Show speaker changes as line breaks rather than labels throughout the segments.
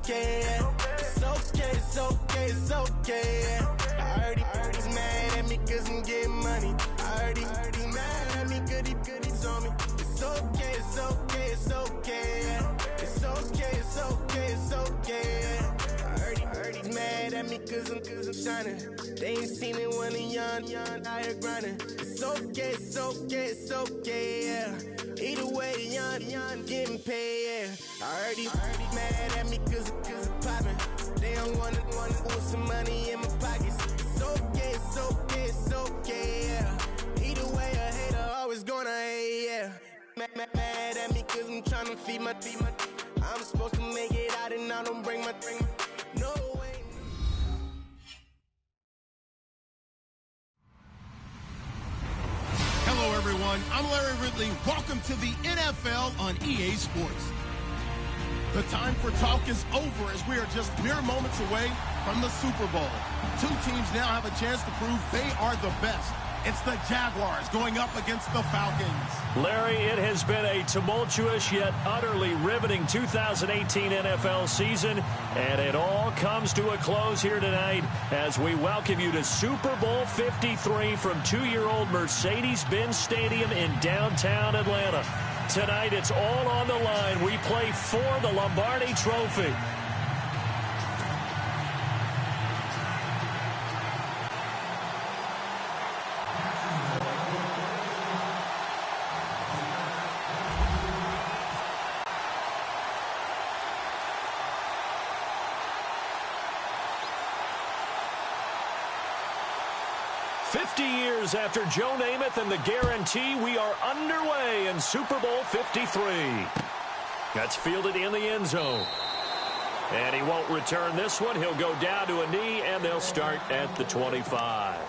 okay, yeah. It's okay, it's okay, it's okay, yeah. I heard he's mad at me cause I'm getting money. I heard he's mad at me cause he's on me. It's okay, it's okay, it's okay, yeah. It's okay, it's okay, it's okay, yeah. I heard he's mad at me cause I'm shining. They ain't seen it when I'm young, out here grinding. It's okay, it's okay, it's okay, yeah. Either way, young, getting paid, yeah. I heard he's mad at me cause I'm poppin'. They don't wanna put some money in my pockets. It's okay, it's okay, it's okay, yeah. Either way, a hater always gonna hate, yeah. Mad at me cause I'm tryna feed my I'm supposed to make it out and I don't bring my no way.
Hello, everyone. I'm Larry Ridley. Welcome to the NFL on EA Sports. The time for talk is over as we are just mere moments away from the Super Bowl. Two teams now have a chance to prove they are the best. It's the Jaguars going up against the Falcons.
Larry, it has been a tumultuous yet utterly riveting 2018 NFL season, and it all comes to a close here tonight as we welcome you to Super Bowl 53 from 2-year-old Mercedes-Benz Stadium in downtown Atlanta. Tonight, it's all on the line. We play for the Lombardi Trophy. After Joe Namath and the guarantee, we are underway in Super Bowl 53. That's fielded in the end zone. And he won't return this one. He'll go down to a knee, and they'll start at the 25.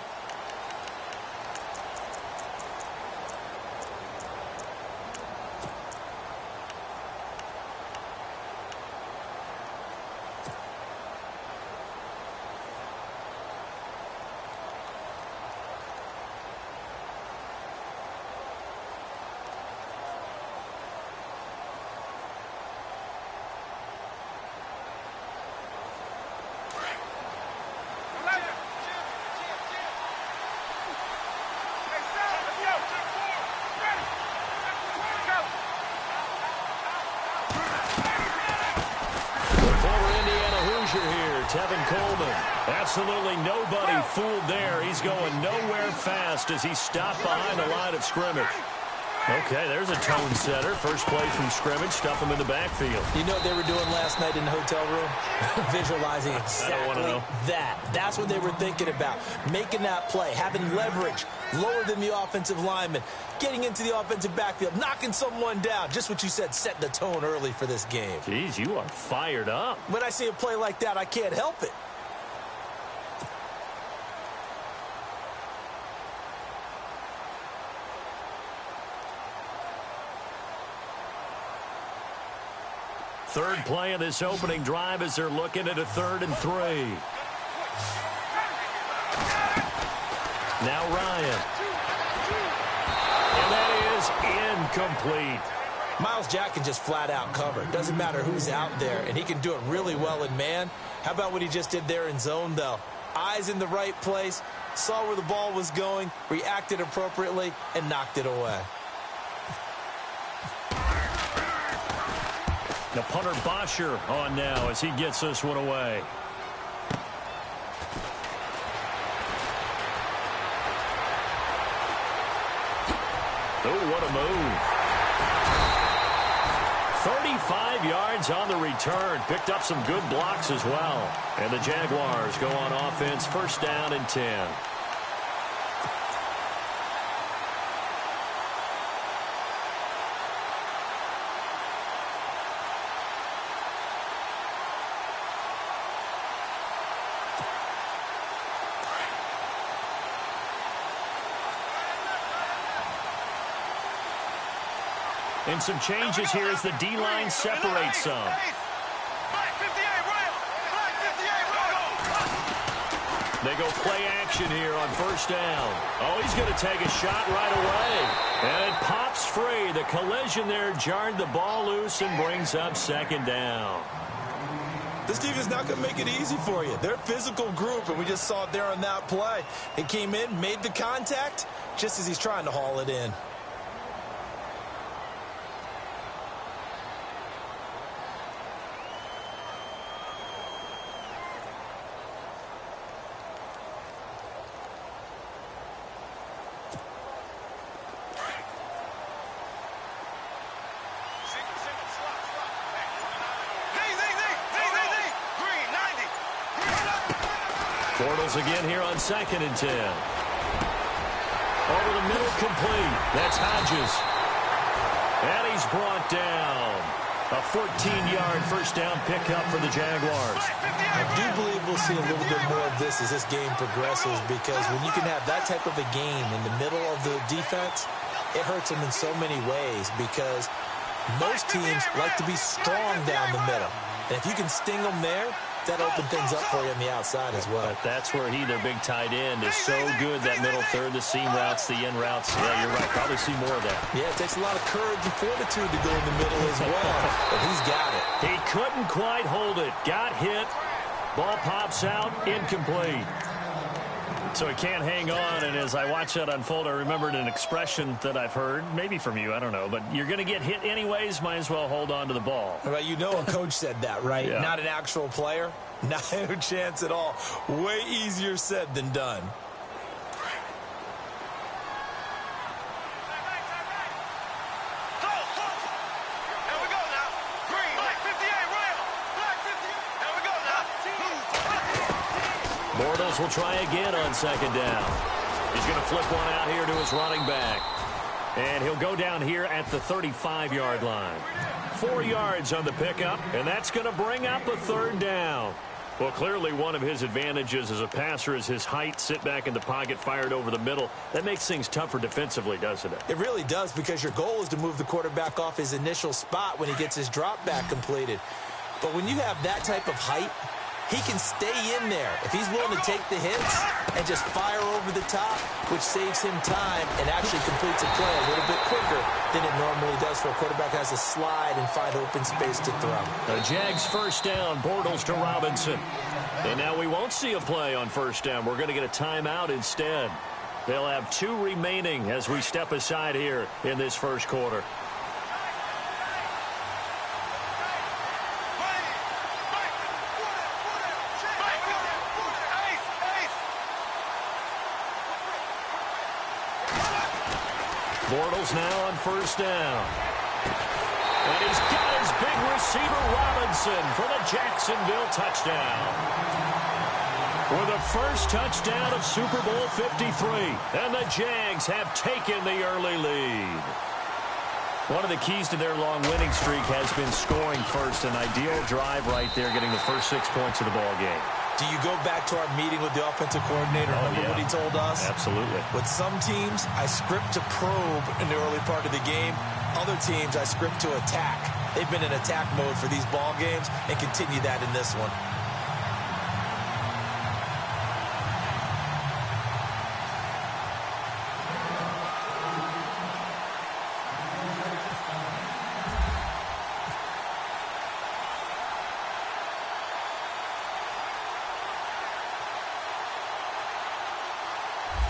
Absolutely nobody fooled there. He's going nowhere fast as he stopped behind the line of scrimmage. Okay, there's a tone setter. First play from scrimmage, stuff him in the backfield.
You know what they were doing last night in the hotel room? Visualizing exactly that. That's what they were thinking about. Making that play, having leverage, lower than the offensive lineman, getting into the offensive backfield, knocking someone down. Just what you said, setting the tone early for this game.
Jeez, you are fired up.
When I see a play like that, I can't help it.
Third play of this opening drive as they're looking at a 3rd and 3. Now Ryan. And that is incomplete.
Myles Jack can just flat out cover. Doesn't matter who's out there, and he can do it really well in man. How about what he just did there in zone, though? Eyes in the right place, saw where the ball was going, reacted appropriately, and knocked it away.
The punter Bosher on now as he gets this one away. Oh, what a move. 35 yards on the return. Picked up some good blocks as well. And the Jaguars go on offense, 1st down and 10. And some changes here as the D-line separates some. They go play action here on 1st down. Oh, he's going to take a shot right away. And it pops free. The collision there jarred the ball loose and brings up 2nd down.
This defense is not going to make it easy for you. They're a physical group, and we just saw it there on that play. He came in, made the contact, just as he's trying to haul it in.
Bortles again here on 2nd and 10. Over the middle, complete. That's Hodges. And he's brought down. A 14-yard first down pickup for the Jaguars.
I do believe we'll see a little bit more of this as this game progresses, because when you can have that type of a game in the middle of the defense, it hurts them in so many ways, because most teams like to be strong down the middle. And if you can sting them there, that open things up for you on the outside as well.
But that's where their big tight end, is so good, that middle third, the seam routes, the in routes. Yeah, you're right. Probably see more of that.
Yeah, it takes a lot of courage and fortitude to go in the middle as well. But he's got it.
He couldn't quite hold it. Got hit. Ball pops out. Incomplete. So he can't hang on, and as I watch that unfold, I remembered an expression that I've heard, maybe from you, I don't know, but you're going to get hit anyways, might as well hold on to the ball.
Well, you know a coach said that, right?
Yeah.
Not an actual player. Not a chance at all. Way easier said than done.
Bortles will try again on 2nd down. He's going to flip one out here to his running back. And he'll go down here at the 35-yard line. 4 yards on the pickup, and that's going to bring up a 3rd down. Well, clearly one of his advantages as a passer is his height. Sit back in the pocket, fired over the middle. That makes things tougher defensively, doesn't it?
It really does, because your goal is to move the quarterback off his initial spot when he gets his drop back completed. But when you have that type of height, he can stay in there if he's willing to take the hits and just fire over the top, which saves him time and actually completes a play a little bit quicker than it normally does for a quarterback who has to slide and find open space to throw.
The Jags first down, Bortles to Robinson. And now we won't see a play on first down. We're going to get a timeout instead. They'll have 2 remaining as we step aside here in this first quarter. Bortles now on first down. And he's got his big receiver, Robinson, for the Jacksonville touchdown. With the first touchdown of Super Bowl 53. And the Jags have taken the early lead. One of the keys to their long winning streak has been scoring first. An ideal drive right there, getting the first 6 points of the ball game.
Do you go back to our meeting with the offensive coordinator? Remember what he told us?
Absolutely.
With some teams, I script to probe in the early part of the game. Other teams, I script to attack. They've been in attack mode for these ball games and continue that in this one.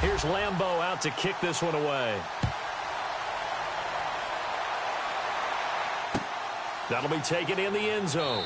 Here's Lambeau out to kick this one away. That'll be taken in the end zone.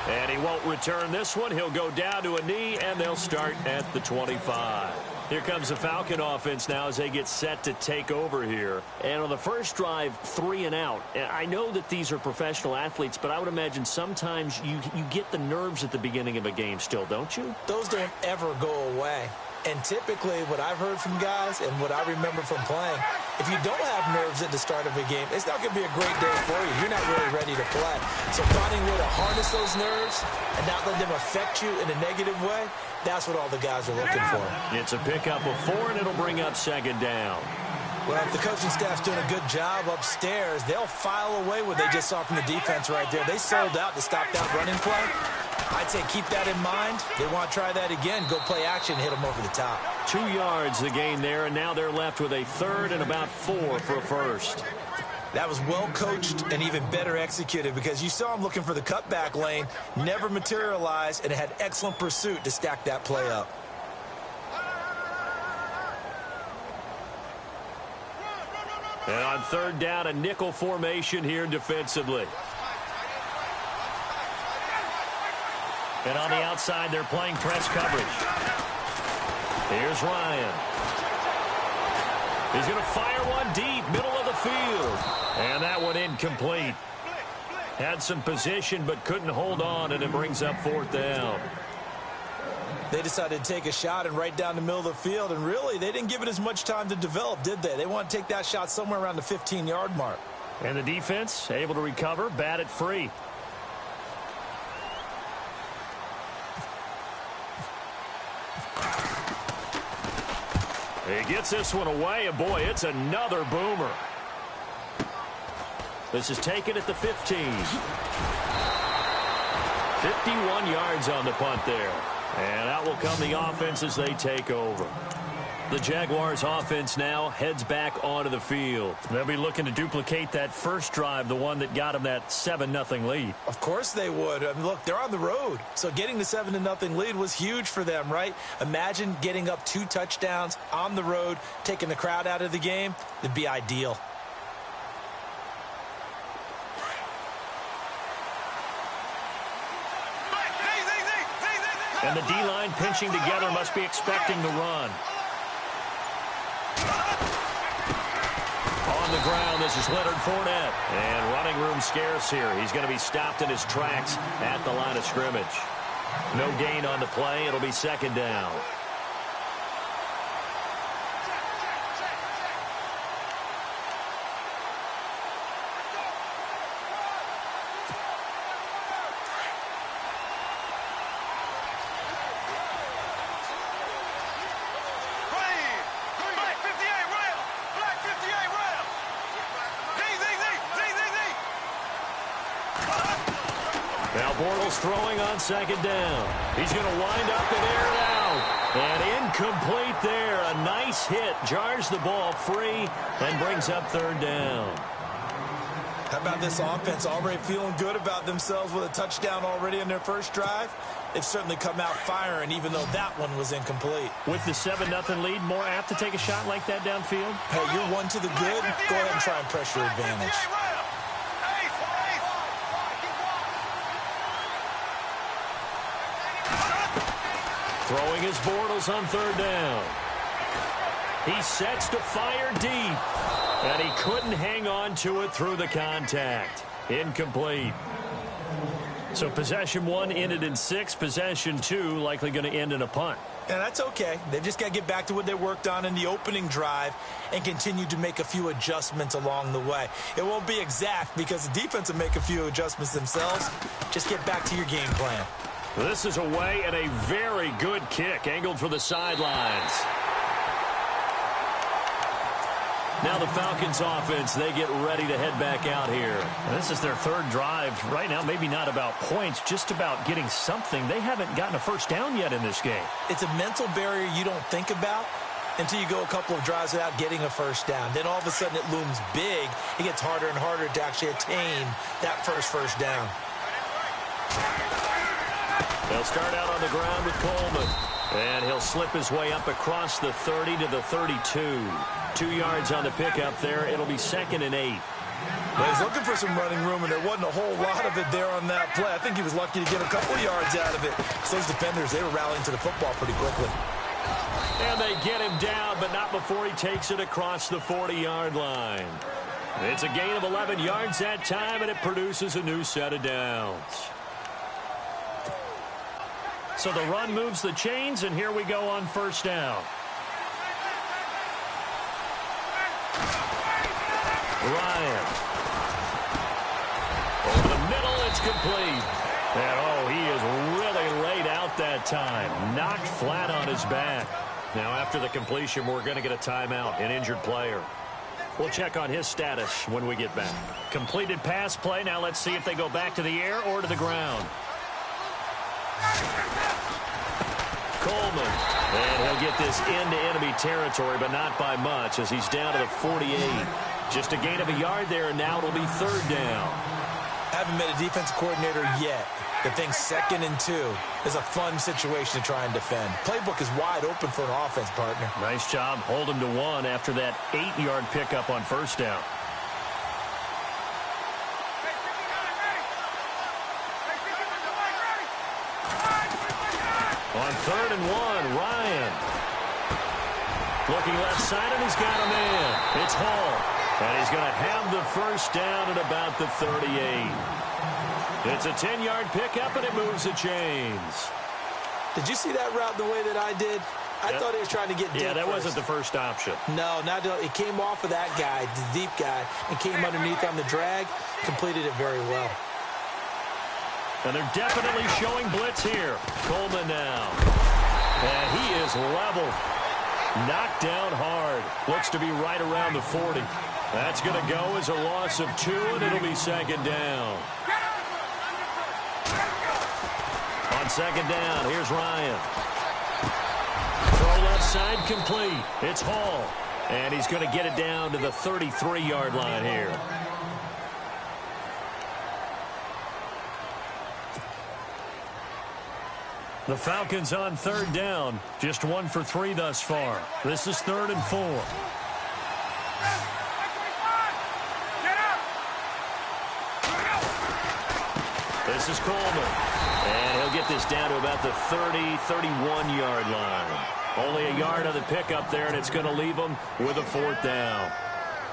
And he won't return this one. He'll go down to a knee, and they'll start at the 25. Here comes the Falcon offense now as they get set to take over here. And on the first drive, 3 and out. I know that these are professional athletes, but I would imagine sometimes you get the nerves at the beginning of a game still, don't you?
Those don't ever go away. And typically what I've heard from guys and what I remember from playing, if you don't have nerves at the start of a game, it's not going to be a great day for you. You're not really ready to play. So finding a way to harness those nerves and not let them affect you in a negative way, that's what all the guys are looking for.
It's a pickup of 4, and it'll bring up 2nd down.
Well, if the coaching staff's doing a good job upstairs, they'll file away what they just saw from the defense right there. They sold out to stop that running play. I'd say keep that in mind. They want to try that again. Go play action, hit them over the top.
2 yards the gain there, and now they're left with a 3rd and about 4 for a first.
That was well coached and even better executed because you saw him looking for the cutback lane, never materialized, and had excellent pursuit to stack that play up.
And on third down, a nickel formation here defensively. And on the outside, they're playing press coverage. Here's Ryan. He's going to fire one deep, middle of the field. And that one incomplete. Had some position, but couldn't hold on, and it brings up fourth down.
They decided to take a shot and right down the middle of the field, and really, they didn't give it as much time to develop, did they? They want to take that shot somewhere around the 15-yard mark.
And the defense able to recover, bat it free. He gets this one away, and boy, it's another boomer. This is taken at the 15. 51 yards on the punt there. And out will come the offense as they take over. The Jaguars offense now heads back onto the field. They'll be looking to duplicate that first drive, the one that got them that 7-0 lead.
Of course they would. I mean, look, they're on the road. So getting the 7-0 lead was huge for them, right? Imagine getting up 2 touchdowns on the road, taking the crowd out of the game. It'd be ideal.
And the D-line pinching together, must be expecting the run. On the ground, this is Leonard Fournette. And running room scarce here. He's going to be stopped in his tracks at the line of scrimmage. No gain on the play. It'll be second down. Throwing on second down. He's going to wind up and air it out. And incomplete there. A nice hit. Jars the ball free and brings up third down.
How about this offense already feeling good about themselves with a touchdown already in their first drive? They've certainly come out firing, even though that one was incomplete.
With the 7-0 lead, more apt to take a shot like that downfield?
Hey, you're one to the good. Go ahead and try and press your advantage.
Throwing his Bortles on third down. He sets to fire deep. And he couldn't hang on to it through the contact. Incomplete. So possession 1 ended in 6. Possession 2 likely going to end in a punt.
And that's okay. They've just got to get back to what they worked on in the opening drive and continue to make a few adjustments along the way. It won't be exact because the defense will make a few adjustments themselves. Just get back to your game plan.
This is away and a very good kick angled for the sidelines. Now the Falcons offense, they get ready to head back out here. And this is their third drive. Right now, maybe not about points, just about getting something. They haven't gotten a first down yet in this game.
It's a mental barrier you don't think about until you go a couple of drives without getting a first down. Then all of a sudden it looms big. It gets harder and harder to actually attain that first down.
They'll start out on the ground with Coleman. And he'll slip his way up across the 30 to the 32. 2 yards on the pickup there. It'll be 2nd and 8.
Well, he's looking for some running room, and there wasn't a whole lot of it there on that play. I think he was lucky to get a couple of yards out of it. So those defenders, they were rallying to the football pretty quickly.
And they get him down, but not before he takes it across the 40-yard line. It's a gain of 11 yards that time, and it produces a new set of downs. So the run moves the chains, and here we go on first down. Ryan. Over the middle, it's complete. And, oh, he is really laid out that time. Knocked flat on his back. Now, after the completion, we're going to get a timeout, an injured player. We'll check on his status when we get back. Completed pass play. Now let's see if they go back to the air or to the ground. Coleman, and he'll get this into enemy territory, but not by much as he's down to the 48. Just a gain of a yard there, and now it'll be third down.
Haven't met a defensive coordinator yet that thinks 2nd and 2 is a fun situation to try and defend. Playbook is wide open for an offense, partner.
Nice job. Hold him to 1 after that 8-yard pickup on first down. On 3rd and 1, Ryan. Looking left side, and he's got a man. It's Hall. And he's going to have the first down at about the 38. It's a 10-yard pickup, and it moves the chains.
Did you see that route the way that I did? I thought he was trying to get deep.
Yeah, that
first.
wasn't the first option.
No, it came off of that guy, the deep guy, and came underneath on the drag. Completed it very well.
And they're definitely showing blitz here. Coleman now. And he is level. Knocked down hard. Looks to be right around the 40. That's going to go as a loss of 2, and it'll be 2nd down. On 2nd down, here's Ryan. Throw left side complete. It's Hall. And he's going to get it down to the 33-yard line here. The Falcons on 3rd down. Just 1 for 3 thus far. This is 3rd and 4. This is Coleman. And he'll get this down to about the 30, 31-yard line. Only a yard on the pickup there, and it's going to leave them with a 4th down.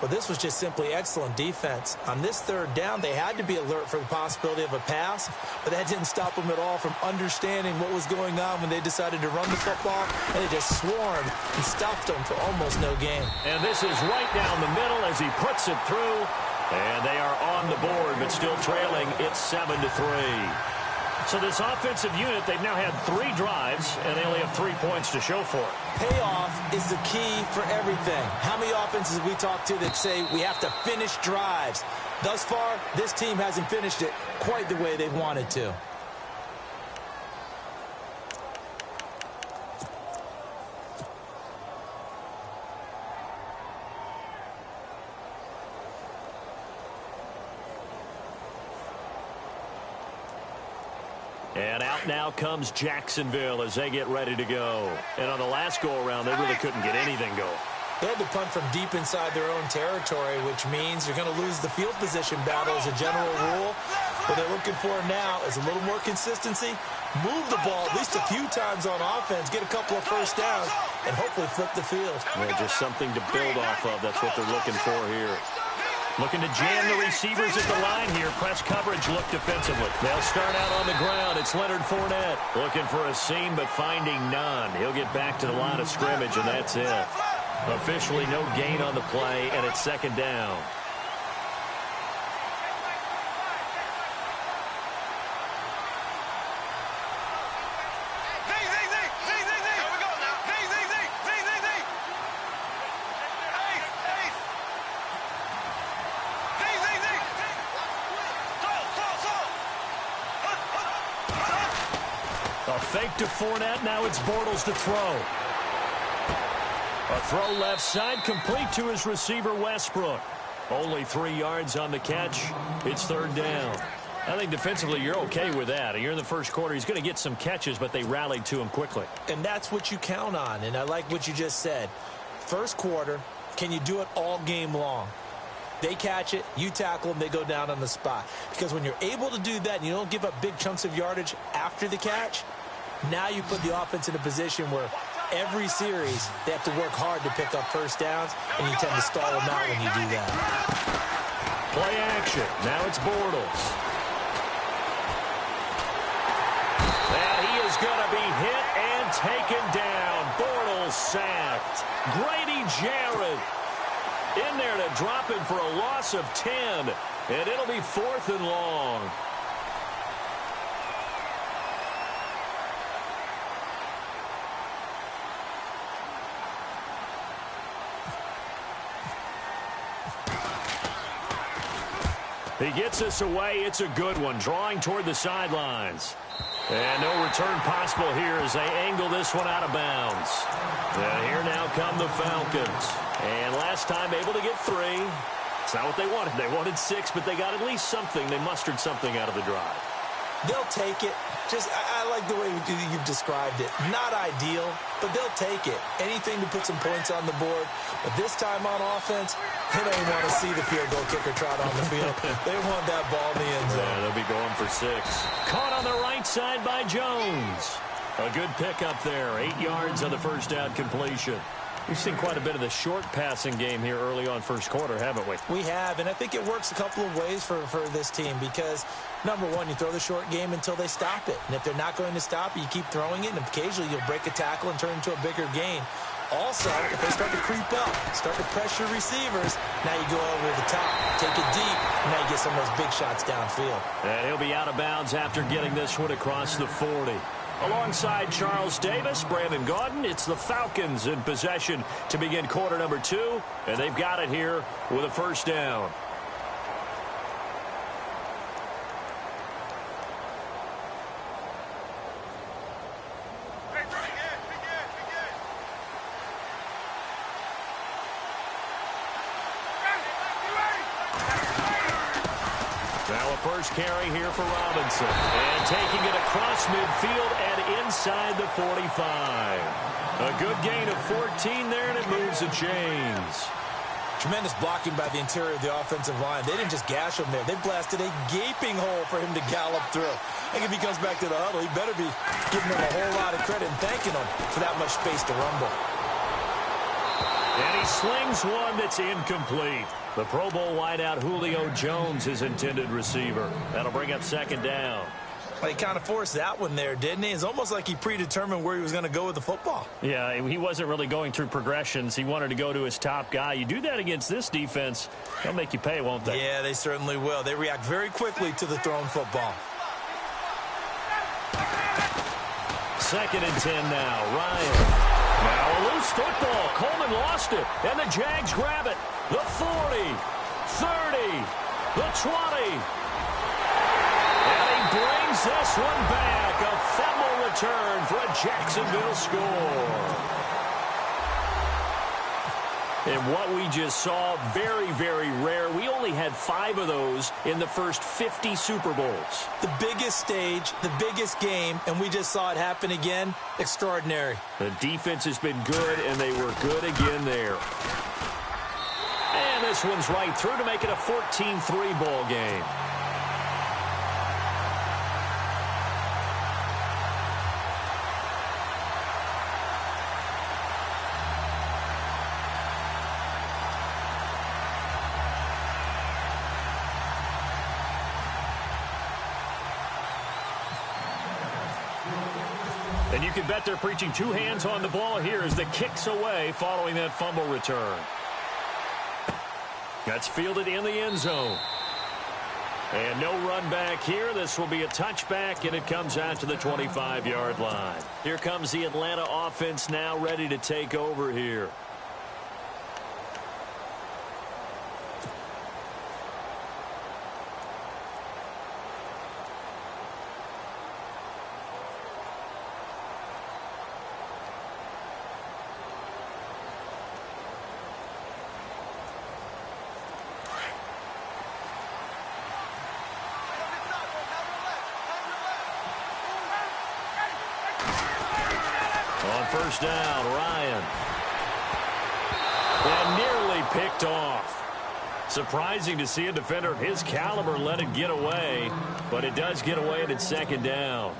Well, this was just simply excellent defense. On this 3rd down, they had to be alert for the possibility of a pass, but that didn't stop them at all from understanding what was going on when they decided to run the football, and they just swarmed and stuffed them for almost no gain.
And this is right down the middle as he puts it through, and they are on the board, but still trailing. It's 7-3. So this offensive unit, they've now had 3 drives, and they only have 3 points to show for it.
Payoff is the key for everything. How many offenses have we talked to that say we have to finish drives? Thus far, this team hasn't finished it quite the way they wanted to.
And out now comes Jacksonville as they get ready to go. And on the last go-around, they really couldn't get anything going.
They had to punt from deep inside their own territory, which means you're going to lose the field position battle as a general rule. What they're looking for now is a little more consistency, move the ball at least a few times on offense, get a couple of first downs, and hopefully flip the field.
Well, just something to build off of. That's what they're looking for here. Looking to jam the receivers at the line here. Press coverage look defensively. They'll start out on the ground. It's Leonard Fournette. Looking for a seam, but finding none. He'll get back to the line of scrimmage, and that's it. Officially no gain on the play, and it's 2nd down. A fake to Fournette. Now it's Bortles to throw. A throw left side complete to his receiver, Westbrook. Only 3 yards on the catch. It's 3rd down. I think defensively you're okay with that. You're in the first quarter. He's going to get some catches, but they rallied to him quickly.
And that's what you count on, and I like what you just said. First quarter, can you do it all game long? They catch it, you tackle them, they go down on the spot. Because when you're able to do that and you don't give up big chunks of yardage after the catch, now you put the offense in a position where every series they have to work hard to pick up first downs, and you tend to stall them out when you do that.
Play action. Now it's Bortles. And he is going to be hit and taken down. Bortles sacked. Grady Jarrett in there to drop him for a loss of 10. And it'll be 4th and long. He gets us away. It's a good one. Drawing toward the sidelines. And no return possible here as they angle this one out of bounds. And here now come the Falcons. And last time able to get 3. It's not what they wanted. They wanted 6, but they got at least something. They mustered something out of the drive.
They'll take it. I like the way you've described it. Not ideal, but they'll take it. Anything to put some points on the board. But this time on offense, they don't want to see the field goal kicker trot on the field. They want that ball in the end zone.
Yeah, they'll be going for 6. Caught on the right side by Jones. A good pickup there. 8 yards on the first down completion. We've seen quite a bit of the short passing game here early on first quarter, haven't we?
We have, and I think it works a couple of ways for this team because, number one, you throw the short game until they stop it. And if they're not going to stop it, you keep throwing it, and occasionally you'll break a tackle and turn into a bigger gain. Also, if they start to creep up, start to pressure receivers, now you go over the top, take it deep, and now you get some of those big shots downfield.
And he'll be out of bounds after getting this one across the 40. Alongside Charles Davis, Brandon Gaudin, it's the Falcons in possession to begin quarter number 2, and they've got it here with a first down. Now a first carry here for Robinson. And taking it across midfield and inside the 45. A good gain of 14 there, and it moves the chains.
Tremendous blocking by the interior of the offensive line. They didn't just gash him there. They blasted a gaping hole for him to gallop through. I think if he comes back to the huddle, he better be giving him a whole lot of credit and thanking him for that much space to rumble.
And he slings one that's incomplete. The Pro Bowl wideout Julio Jones, his intended receiver. That'll bring up second down.
Well, he kind of forced that one there, didn't he? It's almost like he predetermined where he was going to go with the football.
Yeah, he wasn't really going through progressions. He wanted to go to his top guy. You do that against this defense, they'll make you pay, won't they?
Yeah, they certainly will. They react very quickly to the thrown football.
Second and 10 now. Ryan. Now a loose football. Coleman lost it, and the Jags grab it. The 40, 30, the 20. And he brings this one back. A fumble return for a Jacksonville score. And what we just saw, very, very rare. We only had 5 of those in the first 50 Super Bowls.
The biggest stage, the biggest game, and we just saw it happen again. Extraordinary.
The defense has been good, and they were good again there. And this one's right through to make it a 14-3 ball game. And you can bet they're preaching 2 hands on the ball here as the kick's away following that fumble return. That's fielded in the end zone. And no run back here. This will be a touchback, and it comes out to the 25-yard line. Here comes the Atlanta offense now ready to take over here. On first down, Ryan. And nearly picked off. Surprising to see a defender of his caliber let it get away, but it does get away and it's second down.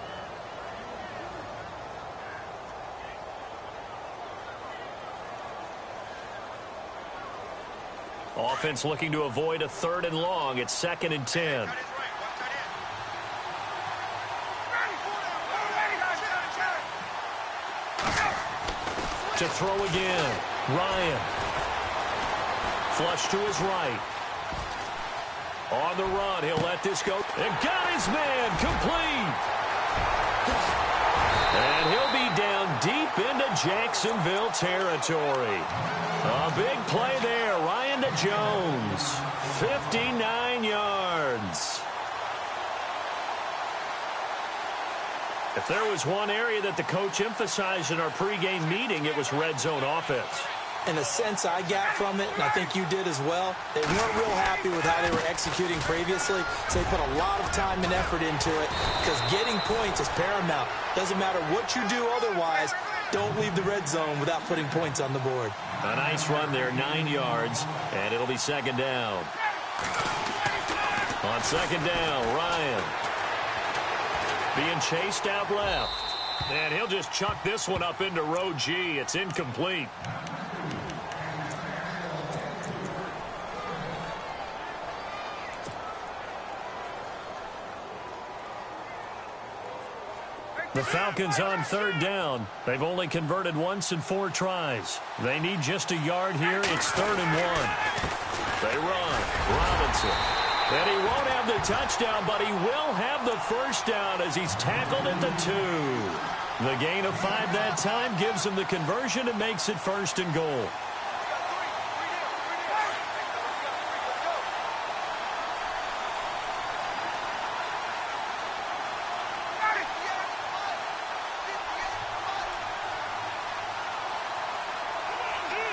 Offense looking to avoid a 3rd and long. It's 2nd and 10. To throw again. Ryan. Flush to his right. On the run, he'll let this go. And got his man complete. And he'll be down deep into Jacksonville territory. A big play there. Ryan to Jones. 59 yards. If there was one area that the coach emphasized in our pregame meeting, it was red zone offense.
And the sense I got from it, and I think you did as well, they weren't real happy with how they were executing previously, so they put a lot of time and effort into it because getting points is paramount. Doesn't matter what you do otherwise, don't leave the red zone without putting points on the board.
A nice run there, 9 yards, and it'll be second down. On second down, Ryan. Being chased out left. And he'll just chuck this one up into row G. It's incomplete. The Falcons on third down. They've only converted once in 4 tries. They need just a yard here. It's 3rd and 1. They run. Robinson. And he won't have the touchdown, but he will have the first down as he's tackled at the 2. The gain of 5 that time gives him the conversion and makes it 1st and goal.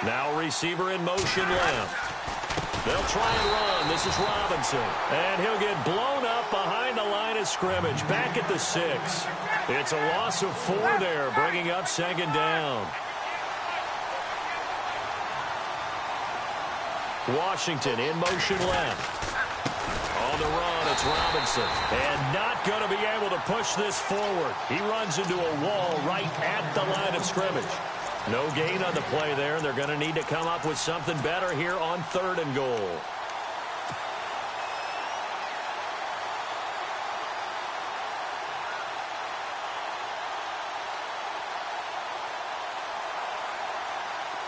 Now receiver in motion left. They'll try and run. This is Robinson. And he'll get blown up behind the line of scrimmage. Back at the 6. It's a loss of 4 there, bringing up second down. Washington in motion left. On the run, it's Robinson. And not going to be able to push this forward. He runs into a wall right at the line of scrimmage. No gain on the play there. They're going to need to come up with something better here on 3rd and goal.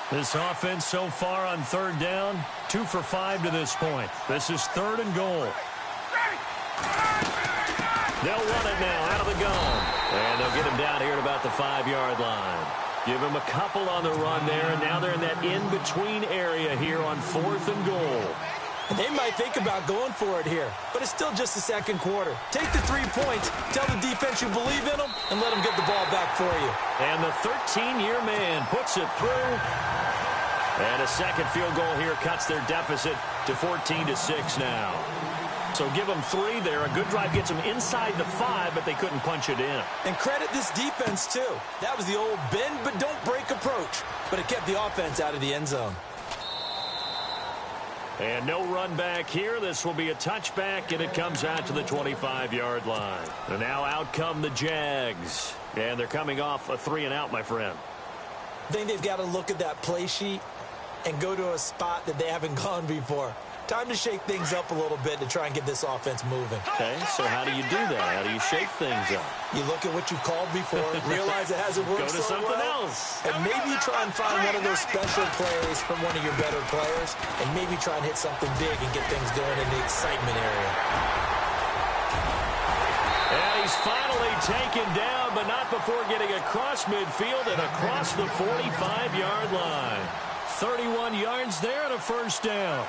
This offense so far on 3rd down, 2 for 5 to this point. This is 3rd and goal. They'll run it now out of the gun. And they'll get him down here at about the 5-yard line. Give him a couple on the run there, and now they're in that in-between area here on 4th and goal.
They might think about going for it here, but it's still just the second quarter. Take the 3 points, tell the defense you believe in them, and let them get the ball back for you.
And the 13-year man puts it through. And a second field goal here cuts their deficit to 14-6 now. So give them 3 there. A good drive gets them inside the 5, but they couldn't punch it in.
And credit this defense, too. That was the old bend but don't break approach, but it kept the offense out of the end zone.
And no run back here. This will be a touchback, and it comes out to the 25-yard line. And now out come the Jags. And they're coming off a 3-and-out, my friend.
I think they've got to look at that play sheet and go to a spot that they haven't gone before. Time to shake things up a little bit to try and get this offense moving.
Okay, so how do you do that? How do you shake things up?
You look at what you called before, realize it hasn't worked
so well. Go to something else.
And maybe you try and find one of those special plays from one of your better players, and maybe try and hit something big and get things going in the excitement area.
And he's finally taken down, but not before getting across midfield and across the 45-yard line. 31 yards there and a first down.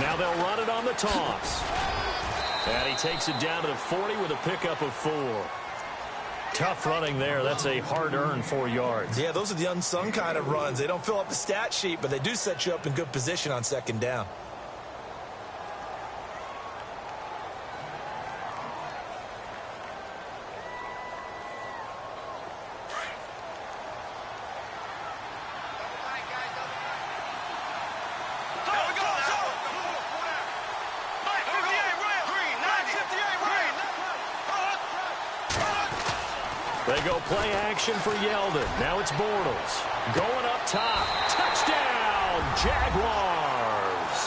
Now they'll run it on the toss. And he takes it down to the 40 with a pickup of 4. Tough running there. That's a hard-earned 4 yards.
Yeah, those are the unsung kind of runs. They don't fill up the stat sheet, but they do set you up in good position on second down.
They go play action for Yeldon. Now it's Bortles. Going up top. Touchdown, Jaguars.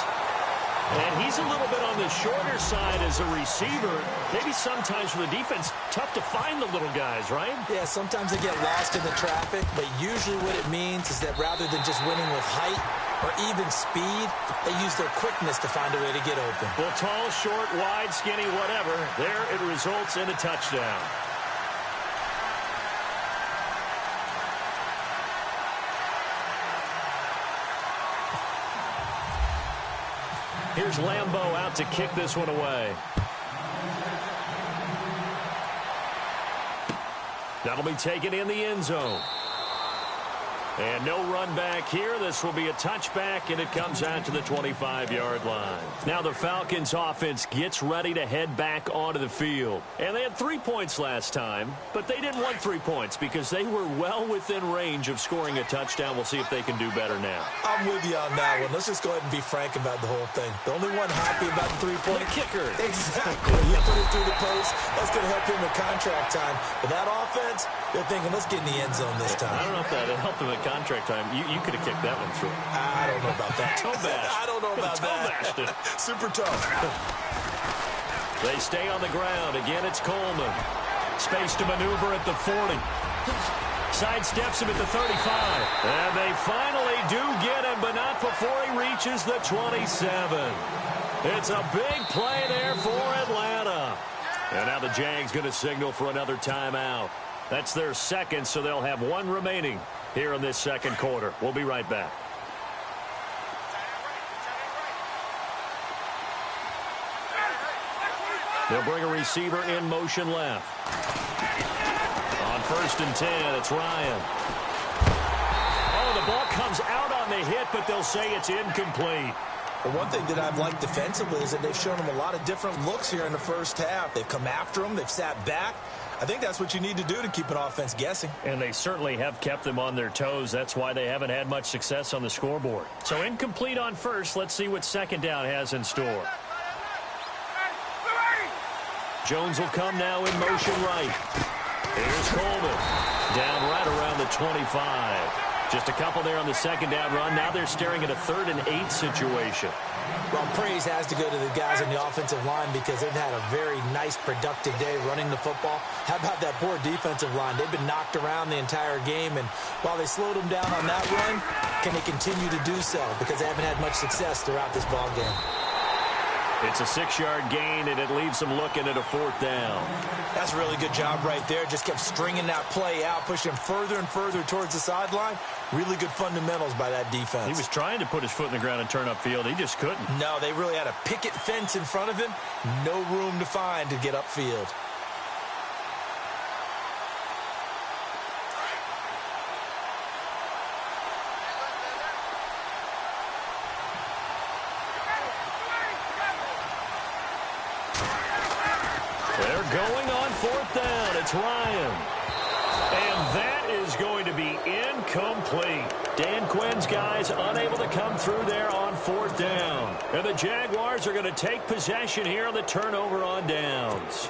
And he's a little bit on the shorter side as a receiver. Maybe sometimes for the defense, tough to find the little guys, right?
Yeah, sometimes they get lost in the traffic, but usually what it means is that rather than just winning with height or even speed, they use their quickness to find a way to get open.
Well, tall, short, wide, skinny, whatever. There it results in a touchdown. Here's Lambeau out to kick this one away. That'll be taken in the end zone. And no run back here. This will be a touchback, and it comes out to the 25-yard line. Now the Falcons offense gets ready to head back onto the field. And they had 3 points last time, but they didn't want 3 points because they were well within range of scoring a touchdown. We'll see if they can do better now.
I'm with you on that one. Let's just go ahead and be frank about the whole thing. The only one happy about the 3-point
kicker.
Exactly. You put it through the post. That's going to help him with contract time. But that offense, they're thinking, let's get in the end zone this time.
I don't know if that helped him at contract time. You could have kicked that one through.
I don't know about that.
Toe bash.
I don't know about that. Super tough.
They stay on the ground. Again, it's Coleman. Space to maneuver at the 40. Sidesteps him at the 35. And they finally do get him, but not before he reaches the 27. It's a big play there for Atlanta. And now the Jags going to signal for another timeout. That's their second, so they'll have one remaining here in this second quarter. We'll be right back. They'll bring a receiver in motion left. On 1st and 10, it's Ryan. Oh, the ball comes out on the hit, but they'll say it's incomplete.
But one thing that I've liked defensively is that they've shown them a lot of different looks here in the first half. They've come after them. They've sat back. I think that's what you need to do to keep an offense guessing.
And they certainly have kept them on their toes. That's why they haven't had much success on the scoreboard. So incomplete on first. Let's see what second down has in store. Jones will come now in motion right. Here's Coleman. Down right around the 25. Just a couple there on the second down run. Now they're staring at a 3rd and 8 situation.
Well, praise has to go to the guys on the offensive line because they've had a very nice, productive day running the football. How about that poor defensive line? They've been knocked around the entire game, and while they slowed them down on that run, can they continue to do so? Because they haven't had much success throughout this ball game.
It's a 6-yard gain, and it leaves them looking at a 4th down.
That's a really good job right there. Just kept stringing that play out, pushing him further and further towards the sideline. Really good fundamentals by that defense.
He was trying to put his foot in the ground and turn upfield. He just couldn't.
No, they really had a picket fence in front of him. No room to find to get upfield.
They're going on 4th down. It's Ryan. And that is going to be incomplete. Dan Quinn's guys unable to come through there on 4th down. And the Jaguars are going to take possession here on the turnover on downs.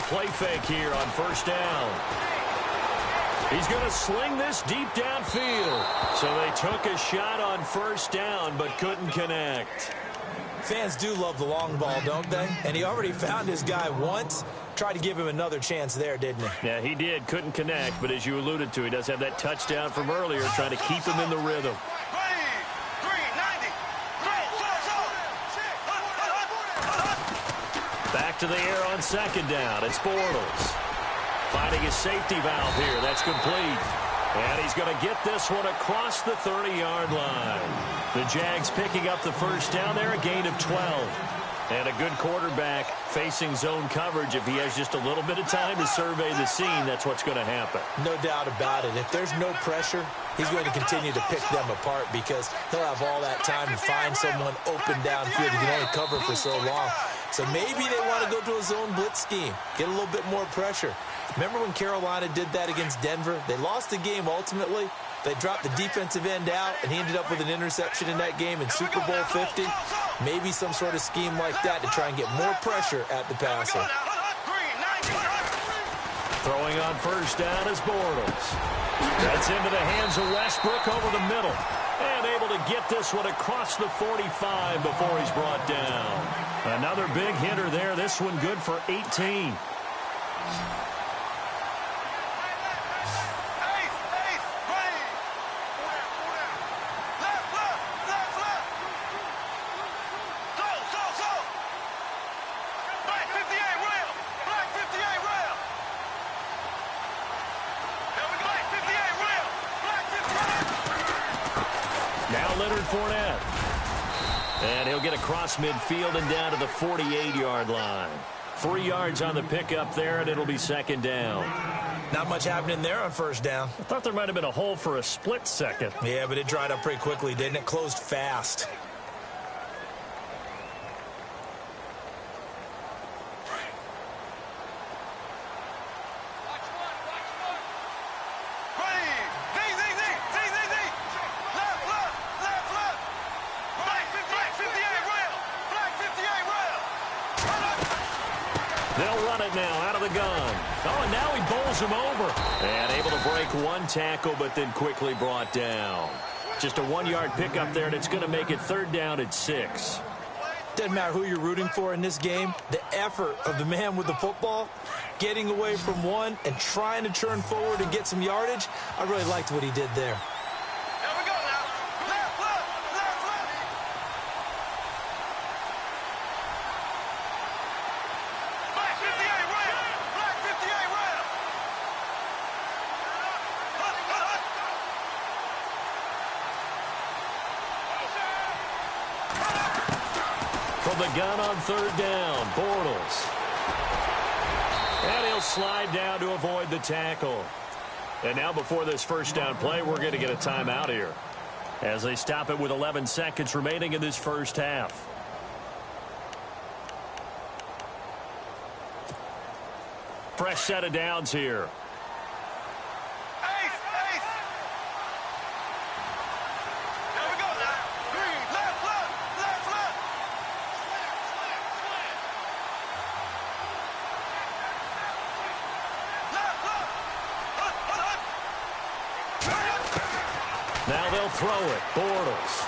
Play fake here on 1st down. He's going to sling this deep downfield. So they took a shot on 1st down but couldn't connect.
Fans do love the long ball, don't they? And he already found his guy once. Tried to give him another chance there, didn't he?
Yeah, he did. Couldn't connect. But as you alluded to, he does have that touchdown from earlier trying to keep him in the rhythm. Back to the air on 2nd down. It's Bortles. Finding his safety valve here. That's complete. And he's going to get this one across the 30-yard line. The Jags picking up the 1st down there, a gain of 12. And a good quarterback facing zone coverage. If he has just a little bit of time to survey the scene, that's what's going to happen.
No doubt about it. If there's no pressure, he's going to continue to pick them apart because he'll have all that time to find someone open downfield. He can only cover for so long. So maybe they want to go to a zone blitz scheme, get a little bit more pressure. Remember when Carolina did that against Denver? They lost the game ultimately. They dropped the defensive end out, and he ended up with an interception in that game in Super Bowl 50. Maybe some sort of scheme like that to try and get more pressure at the passer.
Throwing on 1st down is Bortles. That's into the hands of Westbrook over the middle. And able to get this one across the 45 before he's brought down. Another big hitter there. This one good for 18. And he'll get across midfield and down to the 48-yard line. 3 yards on the pickup there, and it'll be second down.
Not much happening there on first down.
I thought there might have been a hole for a split second.
Yeah, but it dried up pretty quickly, didn't it? Closed fast.
They'll run it now out of the gun. Oh, and now he bowls him over. And able to break one tackle, but then quickly brought down. Just a 1-yard pickup there, and it's going to make it third down at 6.
Doesn't matter who you're rooting for in this game. The effort of the man with the football, getting away from one and trying to turn forward and get some yardage, I really liked what he did there.
From the gun on third down, Bortles. And he'll slide down to avoid the tackle. And now before this first down play, we're going to get a timeout here as they stop it with 11 seconds remaining in this first half. Fresh set of downs here. Now they'll throw it. Bortles.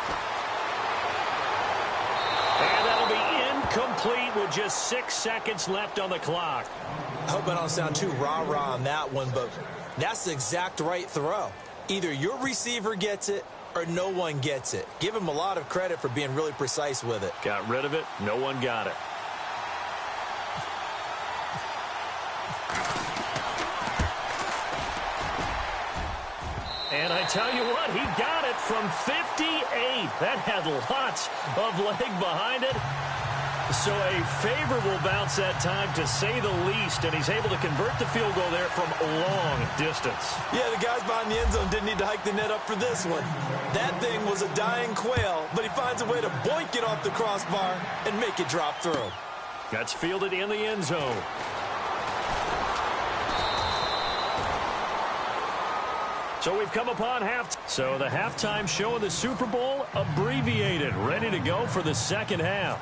And that'll be incomplete with just 6 seconds left on the clock.
I hope I don't sound too rah-rah on that one, but that's the exact right throw. Either your receiver gets it or no one gets it. Give him a lot of credit for being really precise with it.
Got rid of it. No one got it. And I tell you what, he got it from 58. That had lots of leg behind it. So a favorable bounce that time, to say the least, and he's able to convert the field goal there from a long distance. Yeah, the guys behind the end zone didn't need to hike the net up for this one. That thing was a dying quail, but he finds a way to boink it off the crossbar and make it drop through. That's fielded in the end zone. So we've come upon halftime. So the halftime show of the Super Bowl abbreviated, ready to go for the second half.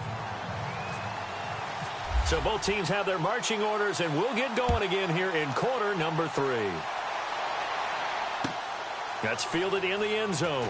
So both teams have their marching orders, and we'll get going again here in quarter number 3. That's fielded in the end zone.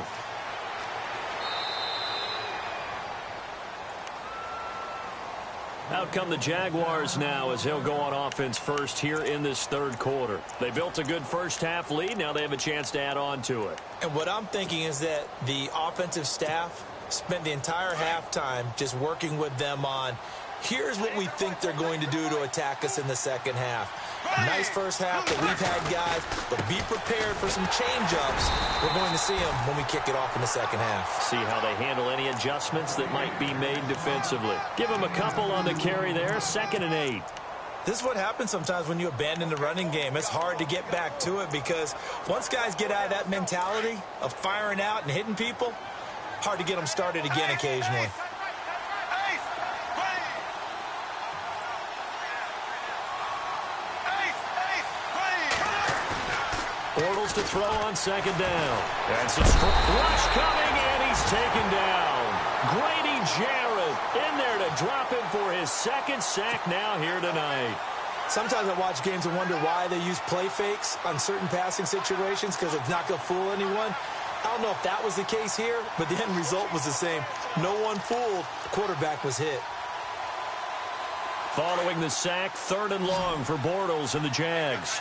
Out come the Jaguars now as they'll go on offense first here in this third quarter. They built a good first half lead. Now they have a chance to add on to it. And what I'm thinking is that the offensive staff spent the entire halftime just working with them on, here's what we think they're going to do to attack us in the second half. Nice first half that we've had, guys, but be prepared for some change-ups. We're going to see them when we kick it off in the second half. See how they handle any adjustments that might be made defensively. Give them a couple on the carry there, 2nd and 8. This is what happens sometimes when you abandon the running game. It's hard to get back to it because once guys get out of that mentality of firing out and hitting people, hard to get them started again occasionally. Bortles to throw on 2nd down. That's a rush coming, and he's taken down. Grady Jarrett in there to drop him for his 2nd sack now here tonight. Sometimes I watch games and wonder why they use play fakes on certain passing situations, because it's not going to fool anyone.
I don't know if that was the case here, but the end result was the same. No one fooled. The quarterback was hit.
Following the sack, 3rd and long for Bortles and the Jags.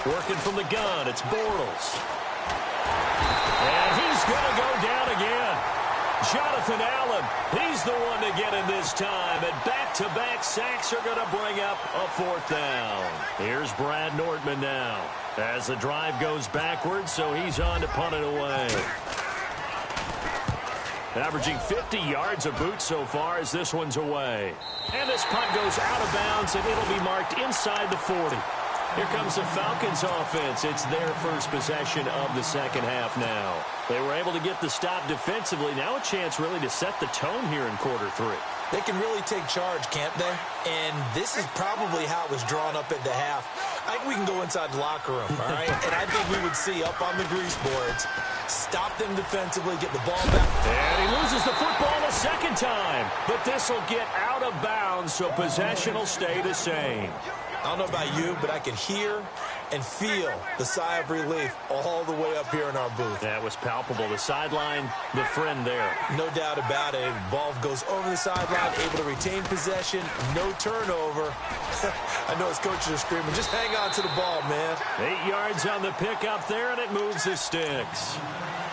Working from the gun, it's Bortles. And he's going to go down again. Jonathan Allen, he's the one to get him this time. And back-to-back sacks are going to bring up a 4th down. Here's Brad Nordman now as the drive goes backwards, so he's on to punt it away. Averaging 50 yards a boot so far as this one's away. And this punt goes out of bounds, and it'll be marked inside the 40. Here comes the Falcons offense. It's their first possession of the second half now. They were able to get the stop defensively. Now a chance really to set the tone here in quarter 3.
They can really take charge, can't they? And this is probably how it was drawn up at the half. I think we can go inside the locker room, all right? And I think we would see up on the grease boards, stop them defensively, get the ball back.
And he loses the football a second time. But this will get out of bounds, so possession will stay the same.
I don't know about you, but I could hear and feel the sigh of relief all the way up here in our booth.
That was palpable. The sideline, the friend there.
No doubt about it. Ball goes over the sideline, able to retain possession, no turnover. I know his coaches are screaming, just hang on to the ball, man.
8 yards on the pickup there, and it moves the sticks.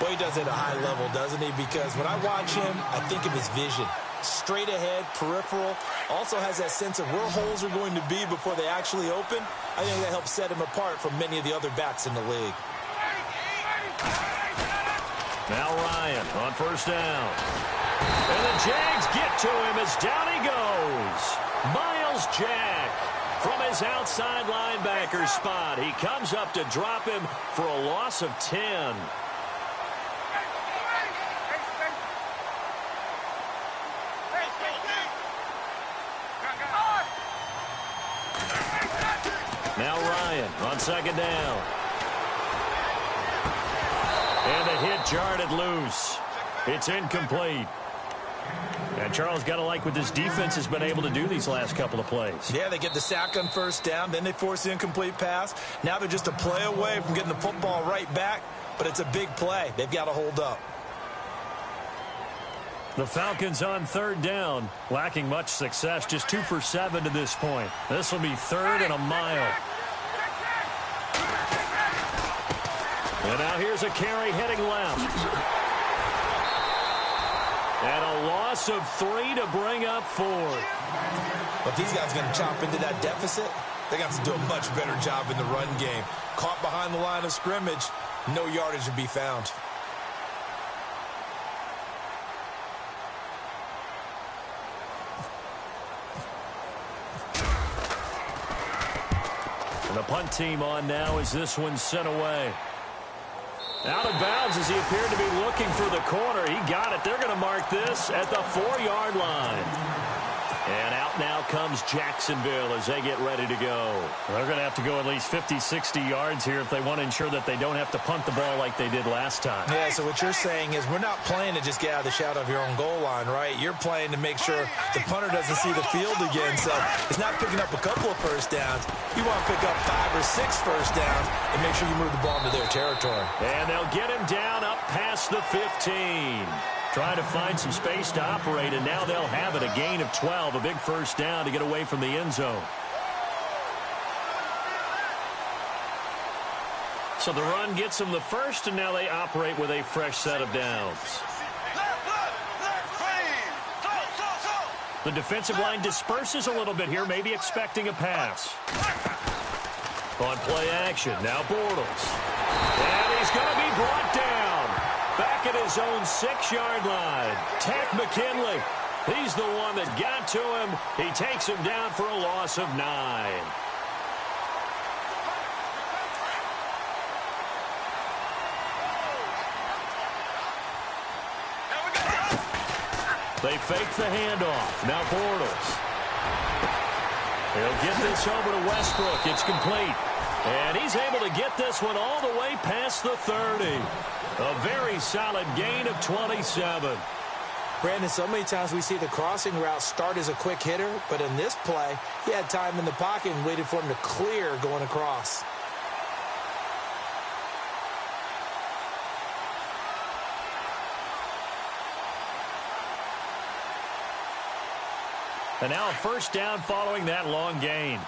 Well, he does it at a high level, doesn't he? Because when I watch him, I think of his vision. Straight ahead, peripheral, also has that sense of where holes are going to be before they actually open. I think that helps set him apart from many of the other backs in the league.
Now Ryan on 1st down. And the Jags get to him as down he goes. Miles Jack from his outside linebacker spot. He comes up to drop him for a loss of 10. Now Ryan on 2nd down. And the hit jarred loose. It's incomplete. And Charles, got to like what this defense has been able to do these last couple of plays.
Yeah, they get the sack on 1st down, then they force the incomplete pass. Now they're just a play away from getting the football right back, but it's a big play. They've got to hold up.
The Falcons on 3rd down, lacking much success, just 2 for 7 to this point. This will be 3rd and a mile. And now here's a carry heading left. And a loss of 3 to bring up 4th.
But these guys are going to chop into that deficit. They got to do a much better job in the run game. Caught behind the line of scrimmage, no yardage to be found.
And the punt team on now as this one's sent away. Out of bounds as he appeared to be looking for the corner. He got it. They're going to mark this at the 4-yard line. And out now comes Jacksonville as they get ready to go. They're going to have to go at least 50, 60 yards here if they want to ensure that they don't have to punt the ball like they did last time.
Yeah, so what you're saying is we're not playing to just get out of the shadow of your own goal line, right? You're playing to make sure the punter doesn't see the field again. So it's not picking up a couple of 1st downs. You want to pick up 5 or 6 1st downs and make sure you move the ball into their territory.
And they'll get him down up past the 15. Trying to find some space to operate, and now they'll have it. A gain of 12, a big 1st down to get away from the end zone. So the run gets them the 1st, and now they operate with a fresh set of downs. The defensive line disperses a little bit here, maybe expecting a pass. On play action, now Bortles. And he's going to be brought down. Back at his own 6-yard line. Takk McKinley. He's the one that got to him. He takes him down for a loss of 9. They fake the handoff. Now Bortles. He'll get this over to Westbrook. It's complete. And he's able to get this one all the way past the 30. A very solid gain of 27.
Brandon, so many times we see the crossing route start as a quick hitter, but in this play, he had time in the pocket and waited for him to clear going across.
And now a first down following that long gain.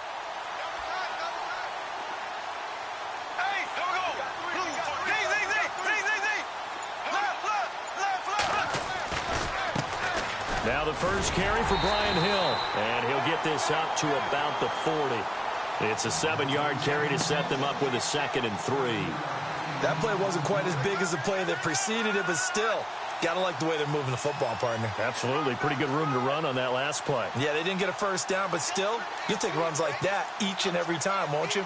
Now the first carry for Brian Hill. And he'll get this up to about the 40. It's a 7-yard carry to set them up with a 2nd and 3.
That play wasn't quite as big as the play that preceded it, but still, gotta like the way they're moving the football, partner.
Absolutely. Pretty good room to run on that last play.
Yeah, they didn't get a first down, but still, you'll take runs like that each and every time, won't you?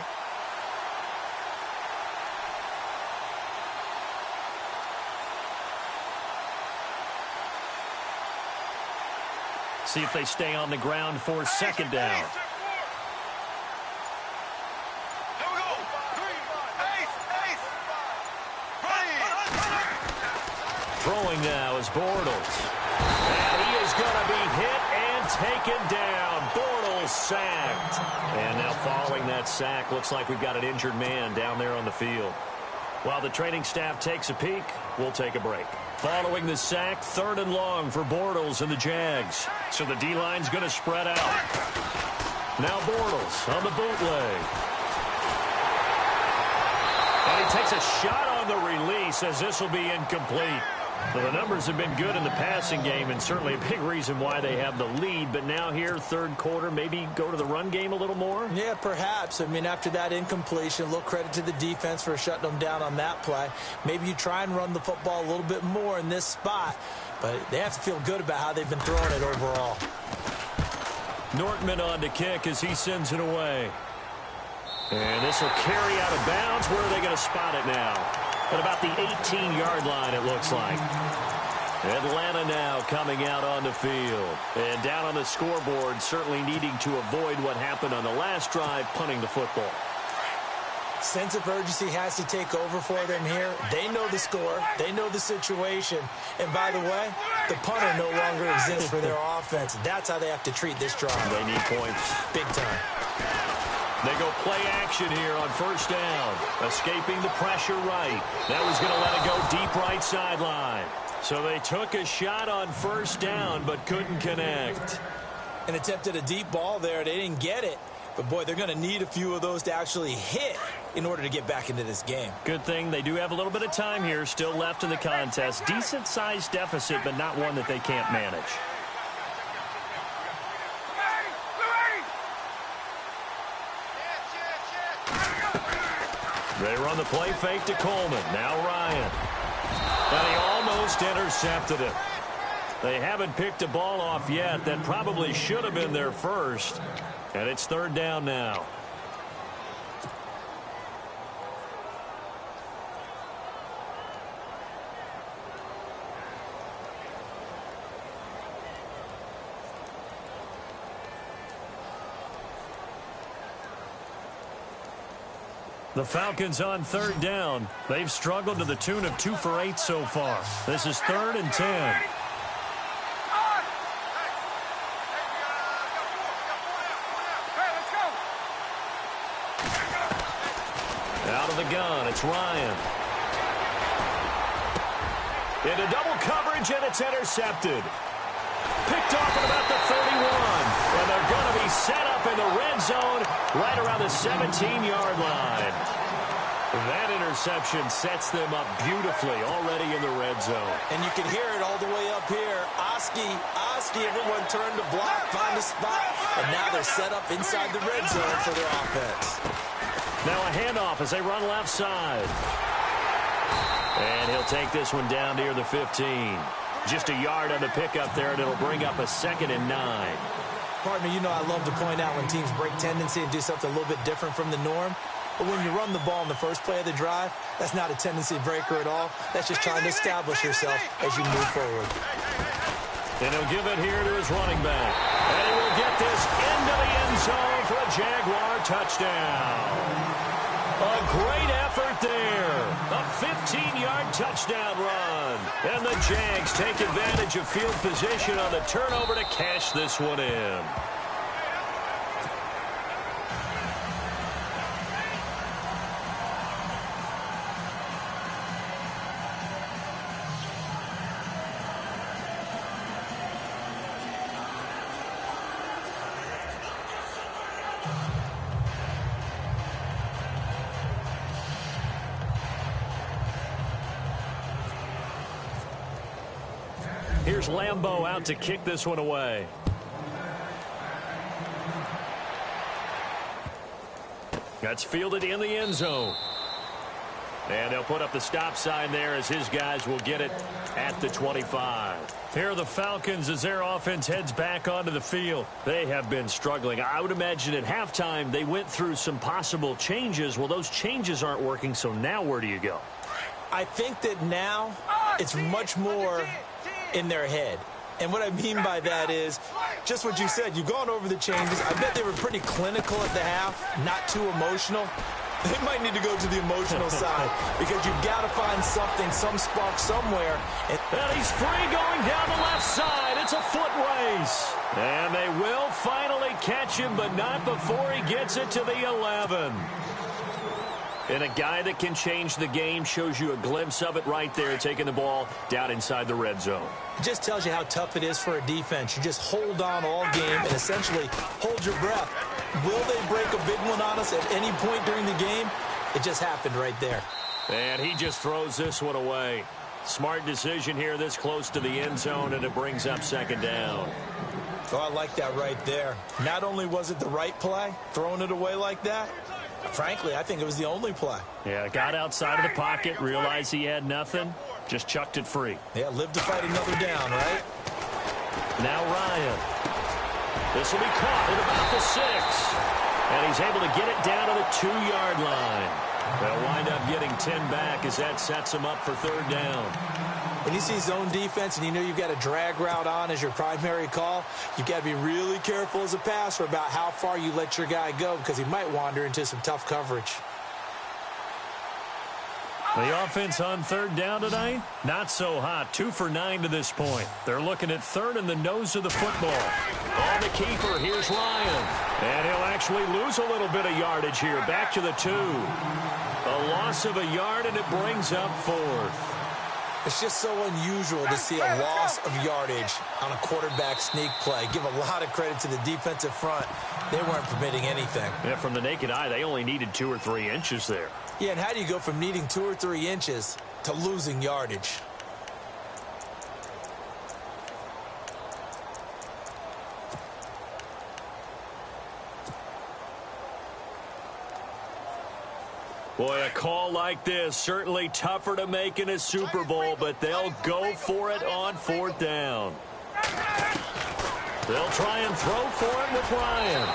See if they stay on the ground for 2nd down. Throwing now is Bortles. And he is going to be hit and taken down. Bortles sacked. And now following that sack, looks like we've got an injured man down there on the field. While the training staff takes a peek, we'll take a break. Following the sack, 3rd and long for Bortles and the Jags. So the D-line's going to spread out. Now Bortles on the bootleg. And he takes a shot on the release as this will be incomplete. Well, the numbers have been good in the passing game and certainly a big reason why they have the lead. But now here, 3rd quarter, maybe go to the run game a little more?
Yeah, perhaps. I mean, after that incompletion, a little credit to the defense for shutting them down on that play. Maybe you try and run the football a little bit more in this spot. But they have to feel good about how they've been throwing it overall.
Nortman on to kick as he sends it away. And this will carry out of bounds. Where are they going to spot it now? At about the 18-yard line, it looks like. Atlanta now coming out on the field. And down on the scoreboard, certainly needing to avoid what happened on the last drive, punting the football.
Sense of urgency has to take over for them here. They know the score. They know the situation. And by the way, the punter no longer exists for their offense. That's how they have to treat this drive.
They need points.
Big time.
They go play action here on 1st down. Escaping the pressure right. That was going to let it go deep right sideline. So they took a shot on 1st down but couldn't connect.
And attempted a deep ball there. They didn't get it. But, boy, they're going to need a few of those to actually hit in order to get back into this game.
Good thing they do have a little bit of time here still left in the contest. Decent-sized deficit, but not one that they can't manage. They run the play fake to Coleman. Now Ryan. And he almost intercepted it. They haven't picked a ball off yet. That probably should have been their first. And it's 3rd down now. The Falcons on 3rd down. They've struggled to the tune of 2 for 8 so far. This is 3rd and 10. Out of the gun, it's Ryan. Into double coverage, and it's intercepted. Picked off at about the 31. And they're going to be set up in the red zone right around the 17-yard line. That interception sets them up beautifully already in the red zone.
And you can hear it all the way up here. Oski, everyone turned to block, find a spot. And now they're set up inside the red zone for their offense.
Now a handoff as they run left side. And he'll take this one down near the 15. Just a yard on the pickup there, and it'll bring up a 2nd and 9.
Partner, you know I love to point out when teams break tendency and do something a little bit different from the norm. But when you run the ball in the first play of the drive, that's not a tendency breaker at all. That's just trying to establish yourself as you move forward.
And he'll give it here to his running back. And he will get this into the end zone for a Jaguar touchdown. A great effort there. A 15-yard touchdown run. And the Jags take advantage of field position on the turnover to cash this one in. Here's Lambeau out to kick this one away. That's fielded in the end zone. And they'll put up the stop sign there as his guys will get it at the 25. Here are the Falcons as their offense heads back onto the field. They have been struggling. I would imagine at halftime they went through some possible changes. Well, those changes aren't working, so now where do you go?
I think that now it's much more in their head. And what I mean by that is just what you said. You've gone over the changes. I bet they were pretty clinical at the half, not too emotional. They might need to go to the emotional side because you've got to find something, some spark somewhere.
And he's free going down the left side. It's a foot race. And they will finally catch him, but not before he gets it to the 11. And a guy that can change the game shows you a glimpse of it right there, taking the ball down inside the red zone.
It just tells you how tough it is for a defense. You just hold on all game and essentially hold your breath. Will they break a big one on us at any point during the game? It just happened right there.
And he just throws this one away. Smart decision here this close to the end zone, and it brings up second down.
Oh, I like that right there. Not only was it the right play, throwing it away like that, frankly, I think it was the only play.
Yeah, got outside of the pocket, realized he had nothing, just chucked it free.
Yeah, live to fight another down, right?
Now Ryan. This will be caught at about the 6. And he's able to get it down to the 2-yard line. They'll wind up getting 10 back as that sets him up for third down.
When you see zone defense and you know you've got a drag route on as your primary call, you've got to be really careful as a passer about how far you let your guy go because he might wander into some tough coverage.
The offense on third down tonight, not so hot. 2 for 9 to this point. They're looking at third in the nose of the football. On the keeper, here's Ryan. And he'll actually lose a little bit of yardage here. Back to the 2. A loss of a yard, and it brings up fourth.
It's just so unusual to see a loss of yardage on a quarterback sneak play. Give a lot of credit to the defensive front. They weren't permitting anything.
Yeah, from the naked eye, they only needed 2 or 3 inches there.
Yeah, and how do you go from needing 2 or 3 inches to losing yardage?
Boy, a call like this, certainly tougher to make in a Super Bowl, but they'll go for it on fourth down. They'll try and throw for it with Ryan.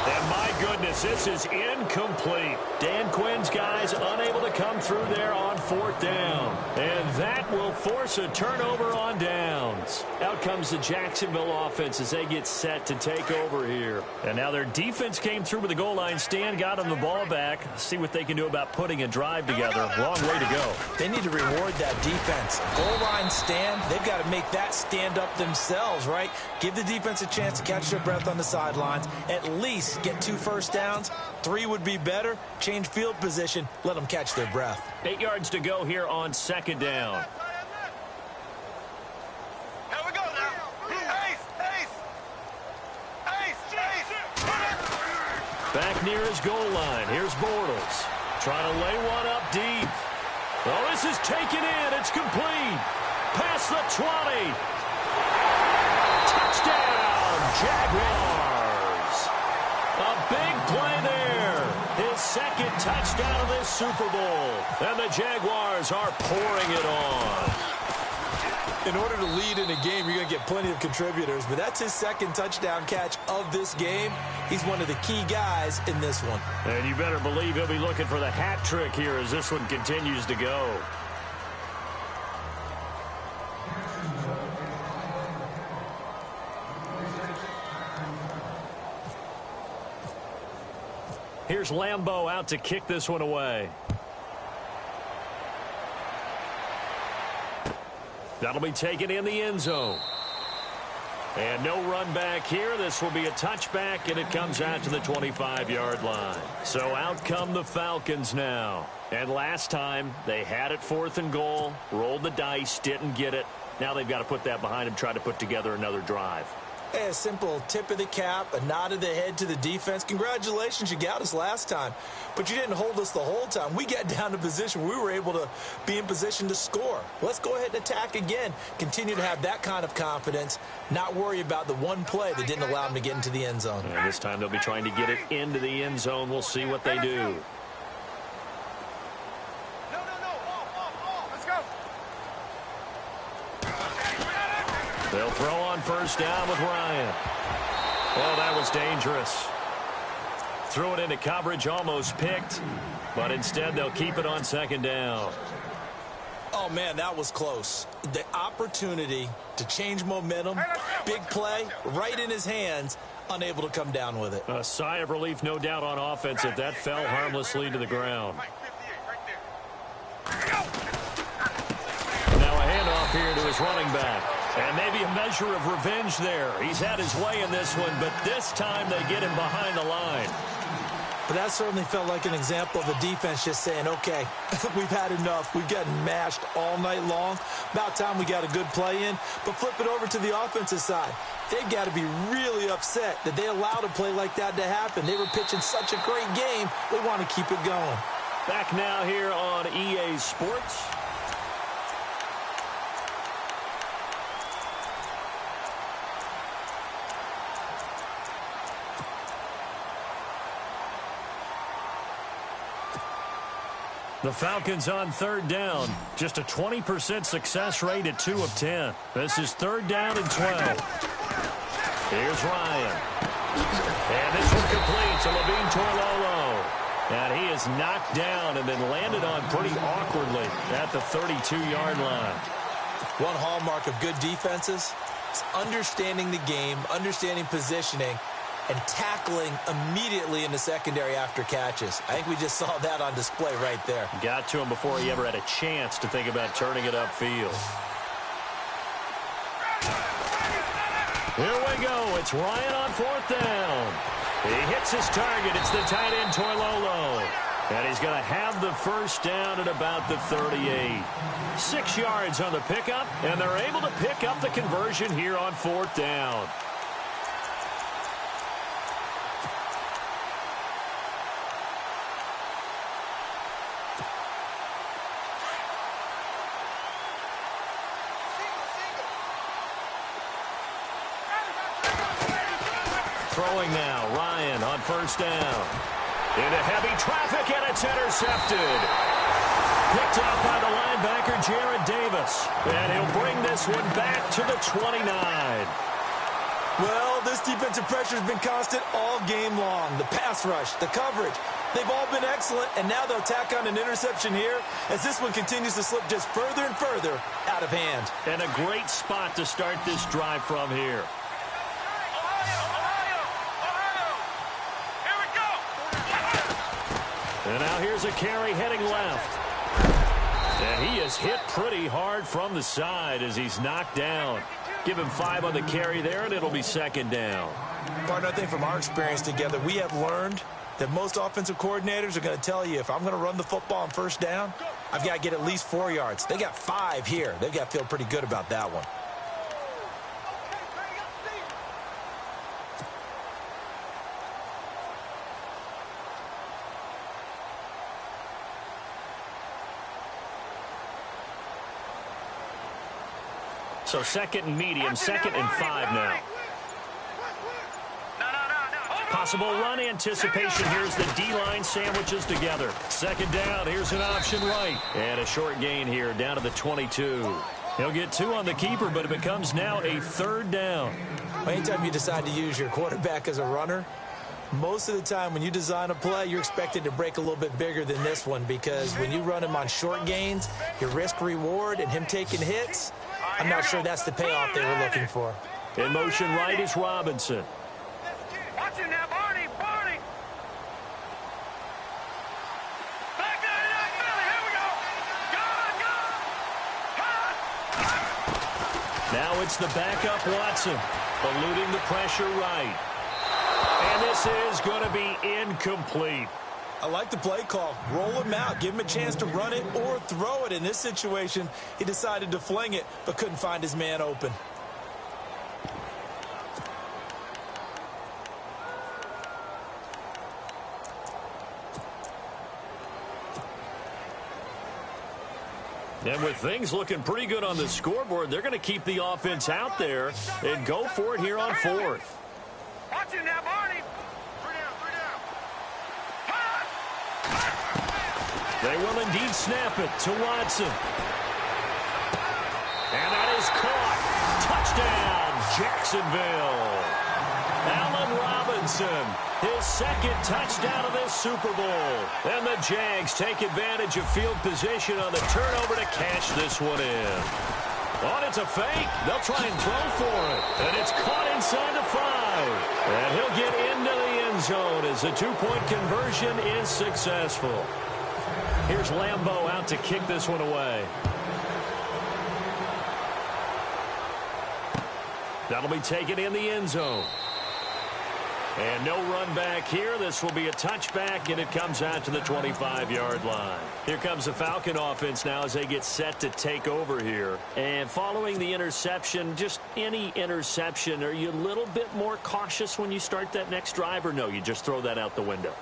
And my goodness, this is incomplete. Dan Quinn's guys unable to come through there on fourth down. And that will force a turnover on downs. Out comes the Jacksonville offense as they get set to take over here. And now their defense came through with the goal line stand, got them the ball back. See what they can do about putting a drive together. Long way to go.
They need to reward that defense. Goal line stand, they've got to make that stand up themselves, right? Give the defense a chance to catch their breath on the sidelines. At least get 2 first downs. 3 would be better. Change field position. Let them catch their breath.
8 yards to go here on second down.
Here we go now. Ace.
Back near his goal line. Here's Bortles. Trying to lay one up deep. Oh, this is taken in. It's complete. Past the 20. Touchdown, Jaguars. A big play there. His second touchdown of this Super Bowl. And the Jaguars are pouring it on.
In order to lead in a game, you're going to get plenty of contributors, but that's his second touchdown catch of this game. He's one of the key guys in this one.
And you better believe he'll be looking for the hat trick here as this one continues to go. Here's Lambeau out to kick this one away. That'll be taken in the end zone. And no run back here. This will be a touchback, and it comes out to the 25-yard line. So out come the Falcons now. And last time, they had it 4th and goal, rolled the dice, didn't get it. Now they've got to put that behind them, try to put together another drive.
Hey, a simple tip of the cap, a nod of the head to the defense. Congratulations, you got us last time. But you didn't hold us the whole time. We got down to position. We were able to be in position to score. Let's go ahead and attack again. Continue to have that kind of confidence. Not worry about the one play that didn't allow them to get into the end zone.
And this time they'll be trying to get it into the end zone. We'll see what they do. They'll throw on first down with Ryan. Oh, that was dangerous. Threw it into coverage, almost picked, but instead they'll keep it on 2nd down.
Oh, man, that was close. The opportunity to change momentum, big play, right in his hands, unable to come down with it.
A sigh of relief, no doubt, on offense if that fell harmlessly to the ground. Now a handoff here to his running back. And maybe a measure of revenge there. He's had his way in this one, but this time they get him behind the line.
But that certainly felt like an example of the defense just saying, okay, we've had enough. We've gotten mashed all night long. About time we got a good play in. But flip it over to the offensive side. They've got to be really upset that they allowed a play like that to happen. They were pitching such a great game. They want to keep it going.
Back now here on EA Sports. The Falcons on 3rd down. Just a 20% success rate at 2 of 10. This is 3rd down and 12. Here's Ryan. And this one complete to Levine Toilolo. And he is knocked down and then landed on pretty awkwardly at the 32-yard line.
One hallmark of good defenses is understanding the game, understanding positioning, and tackling immediately in the secondary after catches. I think we just saw that on display right there.
Got to him before he ever had a chance to think about turning it upfield. Here we go. It's Ryan on 4th down. He hits his target. It's the tight end, Toilolo. And he's going to have the first down at about the 38. 6 yards on the pickup, and they're able to pick up the conversion here on 4th down. Throwing now, Ryan on first down. Into heavy traffic, and it's intercepted. Picked up by the linebacker, Jared Davis. And he'll bring this one back to the 29.
Well, this defensive pressure has been constant all game long. The pass rush, the coverage, they've all been excellent, and now they'll tack on an interception here as this one continues to slip just further and further out of hand.
And a great spot to start this drive from here. And now here's a carry heading left. And he is hit pretty hard from the side as he's knocked down. Give him 5 on the carry there, and it'll be 2nd down.
Partner, I think from our experience together, we have learned that most offensive coordinators are going to tell you, if I'm going to run the football on first down, I've got to get at least 4 yards. They got 5 here. They've got to feel pretty good about that one.
So 2nd and medium, 2nd and 5 now. Possible run anticipation. Here's the D-line sandwiches together. 2nd down, here's an option right. And a short gain here down to the 22. He'll get 2 on the keeper, but it becomes now a 3rd down.
Anytime you decide to use your quarterback as a runner, most of the time when you design a play, you're expected to break a little bit bigger than this one, because when you run him on short gains, your risk-reward and him taking hits, I'm not sure that's the payoff they were looking for.
In motion right is Robinson.
Watch it now, Barney.
it's the backup Watson, eluding the pressure right. And this is going to be incomplete.
I like the play call. Roll him out. Give him a chance to run it or throw it. In this situation, he decided to fling it, but couldn't find his man open.
And with things looking pretty good on the scoreboard, they're going to keep the offense out there and go for it here on fourth.
Watch it now, Barney.
They will indeed snap it to Watson. And that is caught. Touchdown, Jacksonville. Allen Robinson, his second touchdown of this Super Bowl. And the Jags take advantage of field position on the turnover to cash this one in. Oh, it's a fake. They'll try and throw for it. And it's caught inside the 5. And he'll get into the end zone as the two-point conversion is successful. Here's Lambeau out to kick this one away. That'll be taken in the end zone. And no run back here. This will be a touchback, and it comes out to the 25-yard line. Here comes the Falcon offense now as they get set to take over here. And following the interception, just any interception, are you a little bit more cautious when you start that next drive, or no, you just throw that out the window?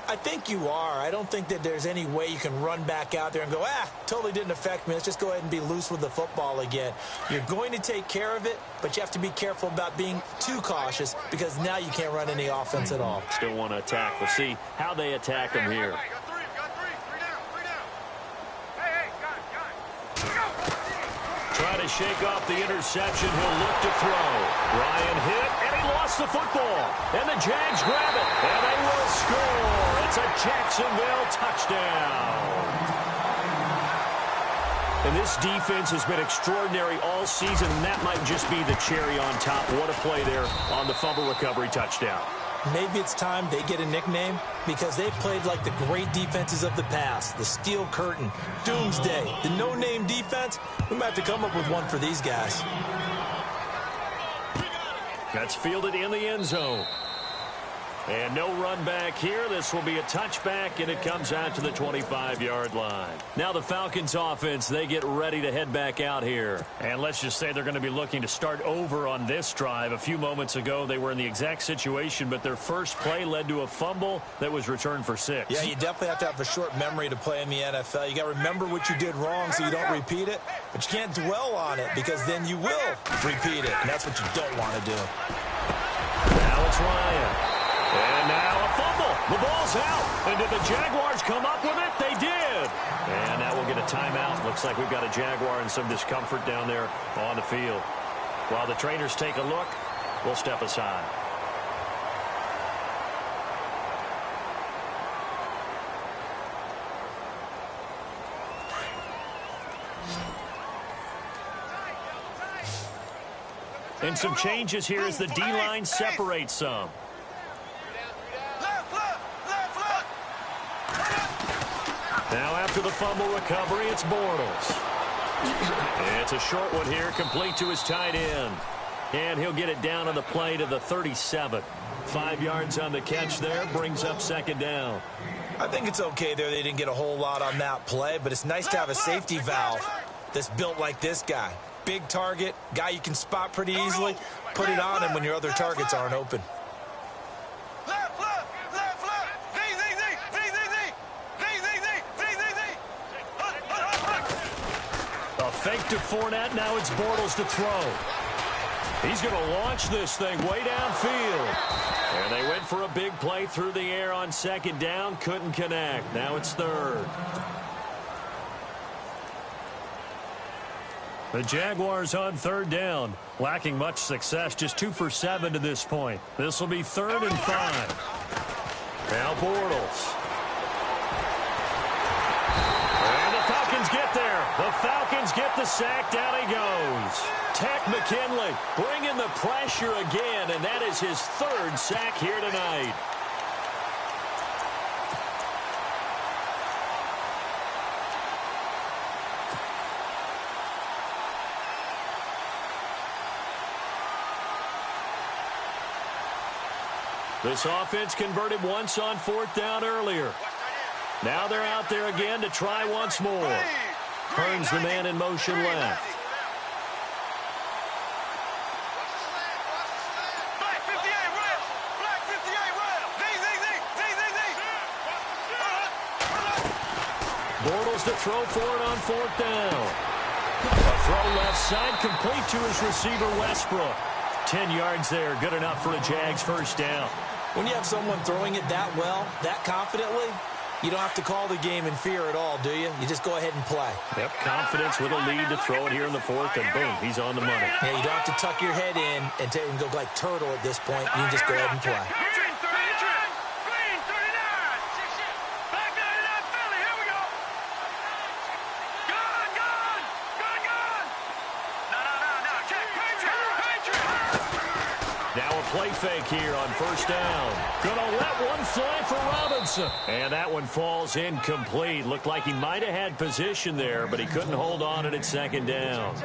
I think you are. I don't think that there's any way you can run back out there and go, totally didn't affect me. Let's just go ahead and be loose with the football again. You're going to take care of it, but you have to be careful about being too cautious because now you can't run any offense at all.
Still want to attack. We'll see how they attack them here. Try to shake off the interception. He'll look to throw. Ryan hit, and he lost the football. And the Jags grab it, and they will score. It's a Jacksonville touchdown. And this defense has been extraordinary all season, and that might just be the cherry on top. What a play there on the fumble recovery touchdown.
Maybe it's time they get a nickname because they've played like the great defenses of the past. The Steel Curtain, Doomsday, the no-name defense. We might have to come up with one for these guys.
That's fielded in the end zone. And no run back here. This will be a touchback, and it comes out to the 25-yard line. Now the Falcons offense, they get ready to head back out here. And let's just say they're going to be looking to start over on this drive. A few moments ago, they were in the exact situation, but their first play led to a fumble that was returned for 6.
Yeah, you definitely have to have a short memory to play in the NFL. You got to remember what you did wrong so you don't repeat it, but you can't dwell on it because then you will repeat it, and that's what you don't want to do.
Now it's Ryan. And now a fumble. The ball's out. And did the Jaguars come up with it? They did. And now we'll get a timeout. Looks like we've got a Jaguar and some discomfort down there on the field. While the trainers take a look, we'll step aside. And some changes here as the D-line separates some. Now after the fumble recovery, it's Bortles. It's a short one here, complete to his tight end. And he'll get it down on the play to the 37. 5 yards on the catch there, brings up second down.
I think it's okay there. They didn't get a whole lot on that play, but it's nice to have a safety valve that's built like this guy. Big target, guy you can spot pretty easily. Put it on him when your other targets aren't open.
Fake to Fournette. Now it's Bortles to throw. He's going to launch this thing way downfield. And they went for a big play through the air on second down. Couldn't connect. Now it's third. The Jaguars on third down. Lacking much success. Just 2 for 7 to this point. This will be 3rd and 5. Now Bortles. Get there. The Falcons get the sack. Down he goes. Tech McKinley bringing the pressure again, and that is his 3rd sack here tonight. This offense converted once on 4th down earlier. Now they're out there again to try once more. Hearns the man in motion left. Bortles to throw for it on 4th down. A throw left side, complete to his receiver, Westbrook. 10 yards there, good enough for a Jags first down.
When you have someone throwing it that well, that confidently, you don't have to call the game in fear at all, do you? You just go ahead and play.
Yep, confidence with a lead to throw it here in the 4th, and boom, he's on the money.
Yeah, you don't have to tuck your head in and go like turtle at this point. You can just go ahead and play.
Play fake here on first down. Gonna let one fly for Robinson. And that one falls incomplete. Looked like he might have had position there, but he couldn't hold on at second down.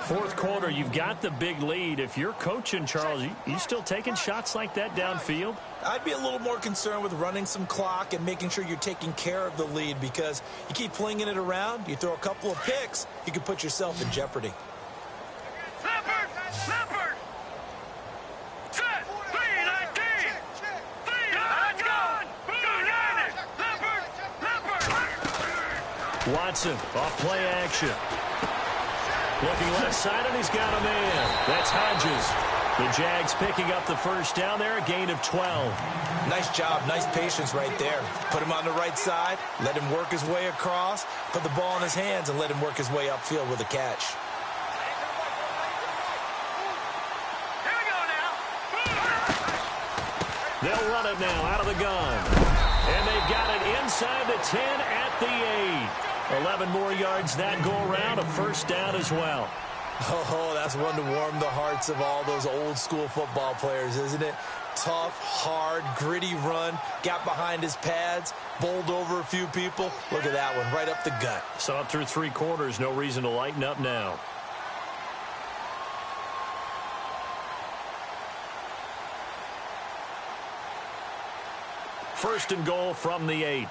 4th quarter, you've got the big lead. If you're coaching, Charles, you still taking shots like that downfield?
I'd be a little more concerned with running some clock and making sure you're taking care of the lead, because you keep flinging it around, you throw a couple of picks, you can put yourself in jeopardy.
Watson off play action. Looking left side, and he's got a man. That's Hodges. The Jags picking up the first down there, a gain of 12.
Nice job, nice patience right there. Put him on the right side, let him work his way across, put the ball in his hands, and let him work his way upfield with a catch.
Here we go now.
They'll run it now out of the gun. And they've got it inside the 10 at the 8. 11 more yards that go around, a first down as well.
Oh, that's one to warm the hearts of all those old school football players, isn't it? Tough, hard, gritty run, got behind his pads, bowled over a few people. Look at that one, right up the gut.
Saw it through 3 quarters, no reason to lighten up now. First and goal from the 8.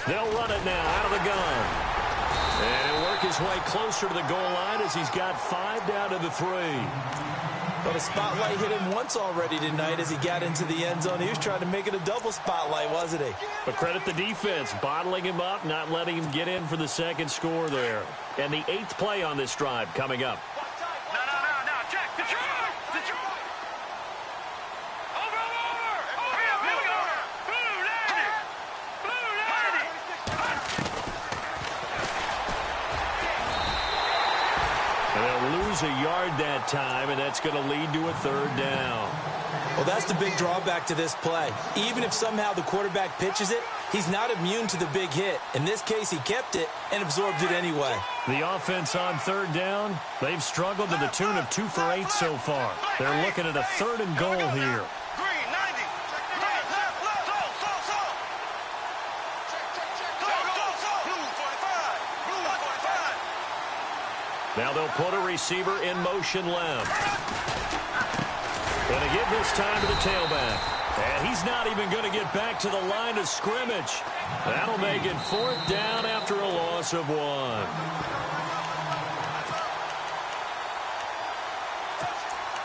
They'll run it now out of the gun. And he'll work his way closer to the goal line as he's got 5 down to the 3.
But a spotlight hit him once already tonight as he got into the end zone. He was trying to make it a double spotlight, wasn't he?
But credit the defense, bottling him up, not letting him get in for the second score there. And the 8th play on this drive coming up. A yard that time, and that's going to lead to a 3rd down.
Well, that's the big drawback to this play. Even if somehow the quarterback pitches it, he's not immune to the big hit. In this case, he kept it and absorbed it anyway.
The offense on 3rd down, they've struggled to the tune of 2 for 8 so far. They're looking at a 3rd and goal here. Now they'll put a receiver in motion left. Going to give this time to the tailback. And he's not even going to get back to the line of scrimmage. That'll make it 4th down after a loss of 1.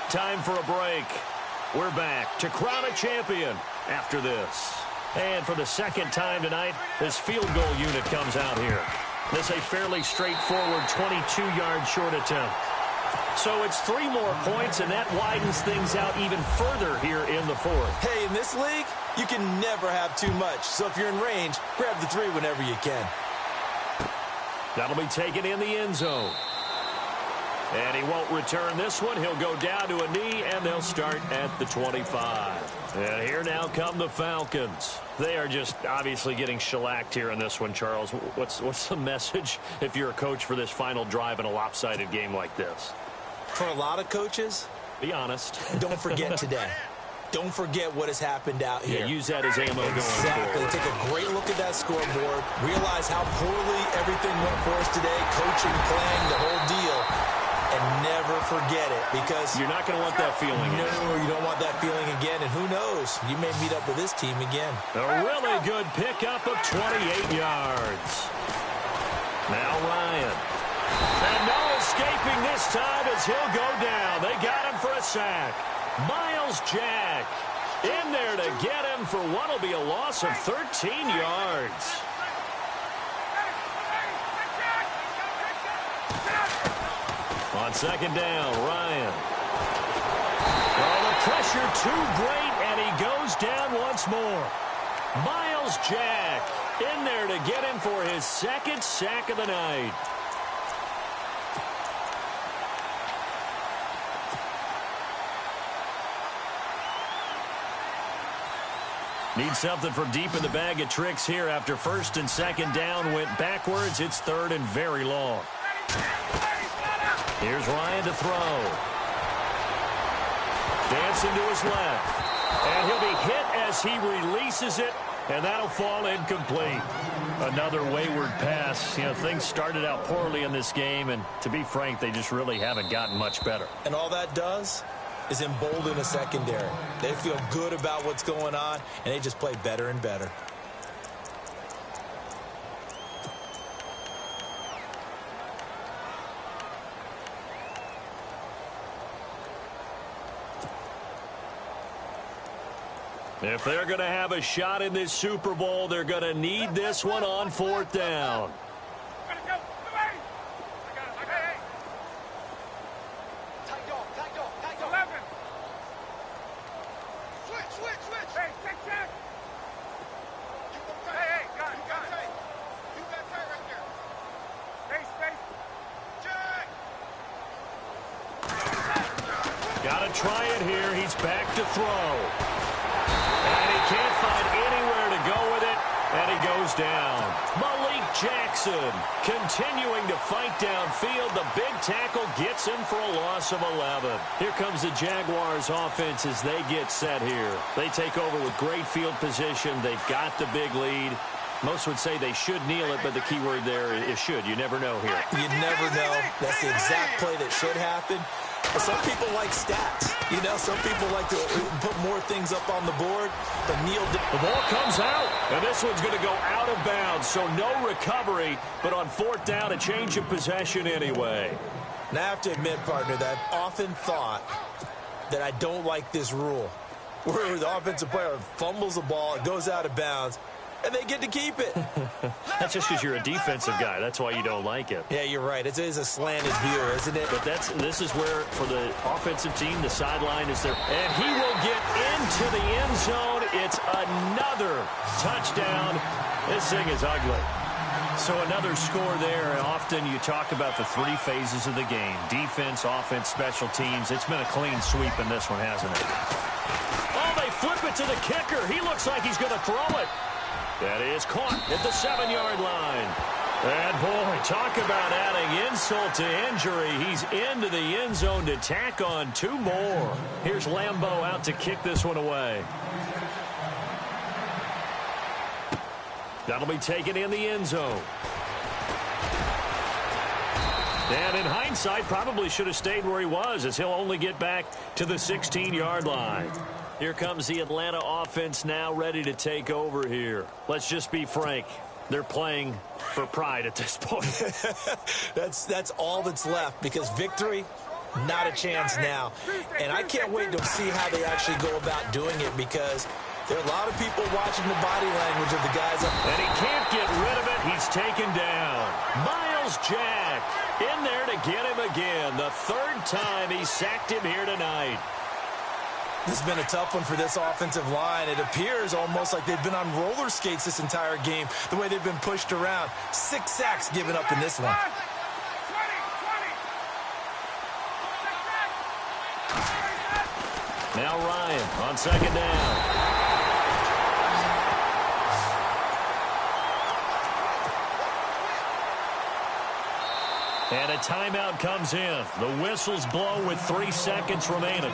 Time for a break. We're back to crown a champion after this. And for the second time tonight, this field goal unit comes out here. This a fairly straightforward 22-yard short attempt. So it's 3 more points, and that widens things out even further here in the 4th.
Hey, in this league, you can never have too much. So if you're in range, grab the 3 whenever you can.
That'll be taken in the end zone. And he won't return this one. He'll go down to a knee, and they'll start at the 25. And here now come the Falcons. They are just obviously getting shellacked here in this one, Charles. What's the message if you're a coach for this final drive in a lopsided game like this?
For a lot of coaches,
be honest.
Don't forget today. don't forget what has happened out here.
Yeah, use that as ammo going forward.
Exactly. Take a great look at that scoreboard. Realize how poorly everything went for us today. Coaching, playing, the whole deal. And never forget it, because
you're not going to want that feeling again.
No, you don't want that feeling again. And who knows? You may meet up with this team again.
A really good pickup of 28 yards. Now Ryan. And no escaping this time as he'll go down. They got him for a sack. Miles Jack in there to get him for what will be a loss of 13 yards. On second down, Ryan. Oh, the pressure too great, and he goes down once more. Miles Jack in there to get him for his second sack of the night. Need something from deep in the bag of tricks here after first and second down went backwards. It's third and very long. Here's Ryan to throw. Dancing to his left. And he'll be hit as he releases it, and that'll fall incomplete. Another wayward pass. You know, things started out poorly in this game, and to be frank, they just really haven't gotten much better.
And all that does is embolden a secondary. They feel good about what's going on, and they just play better and better.
If they're going to have a shot in this Super Bowl, they're going to need this one on fourth down. Got to try it here. He's back to throw. And he can't find anywhere to go with it, and he goes down. Malik Jackson continuing to fight downfield. The big tackle gets him for a loss of 11. Here comes the Jaguars offense as they get set here. They take over with great field position. They've got the big lead. Most would say they should kneel it, but the key word there is should. You never know here.
You never know. That's the exact play that should happen. Some people like stats. You know, some people like to put more things up on the board. But the
ball comes out, and this one's going to go out of bounds, so no recovery. But on fourth down, a change of possession anyway.
Now, I have to admit, partner, that I've often thought that I don't like this rule, where the offensive player fumbles the ball, it goes out of bounds, and they get to keep it.
That's just because you're a defensive guy. That's why you don't like it.
Yeah, you're right. It is a slanted view, isn't it?
But this is where, for the offensive team, the sideline is there. And he will get into the end zone. It's another touchdown. This thing is ugly. So another score there. Often you talk about the three phases of the game. Defense, offense, special teams. It's been a clean sweep in this one, hasn't it? Oh, they flip it to the kicker. He looks like he's going to throw it. That is caught at the 7-yard line. And, boy, talk about adding insult to injury. He's into the end zone to tack on two more. Here's Lambeau out to kick this one away. That'll be taken in the end zone. And in hindsight, probably should have stayed where he was, as he'll only get back to the 16-yard line. Here comes the Atlanta offense now ready to take over here. Let's just be frank. They're playing for pride at this point.
That's all that's left, because victory, not a chance now. And I can't wait to see how they actually go about doing it, because there are a lot of people watching the body language of the guys up.
And he can't get rid of it. He's taken down. Miles Jack in there to get him again. The third time he sacked him here tonight.
This has been a tough one for this offensive line. It appears almost like they've been on roller skates this entire game, the way they've been pushed around. 6 sacks given up in this one.
Now Ryan on second down. And a timeout comes in. The whistles blow with 3 seconds remaining.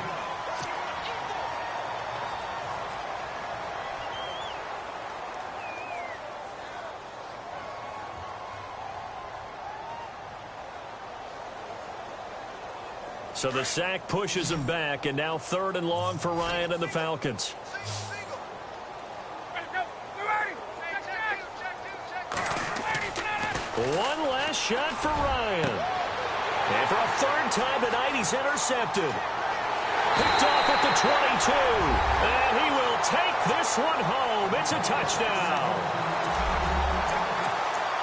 So the sack pushes him back, and now 3rd and long for Ryan and the Falcons. One last shot for Ryan. And for a 3rd time tonight, he's intercepted. Picked off at the 22. And he will take this one home. It's a touchdown.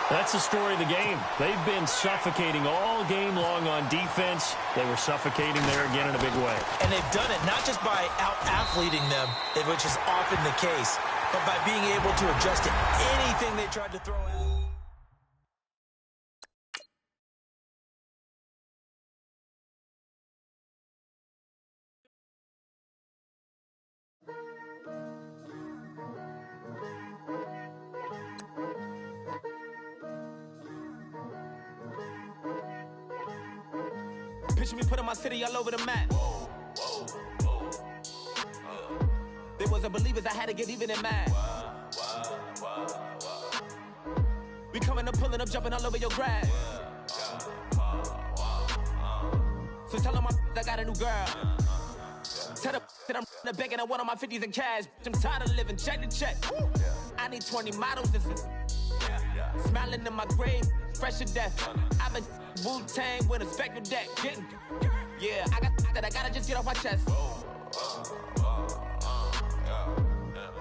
That's the story of the game. They've been suffocating all game long on defense. They were suffocating there again in a big way.
And they've done it not just by out-athleting them, which is often the case, but by being able to adjust to anything they tried to throw at.
Picture me putting my city all over the map. They wasn't believers, I had to get even in mad. We coming up, pulling up, jumping all over your grass. So tell them I got a new girl. Tell them that I'm begging on one of my 50s in cash. I'm tired of living check to check. I need 20 models. Smiling in my grave, fresh to death. I've been Wu-Tang with a spectral deck. Yeah, I gotta just get off my chest.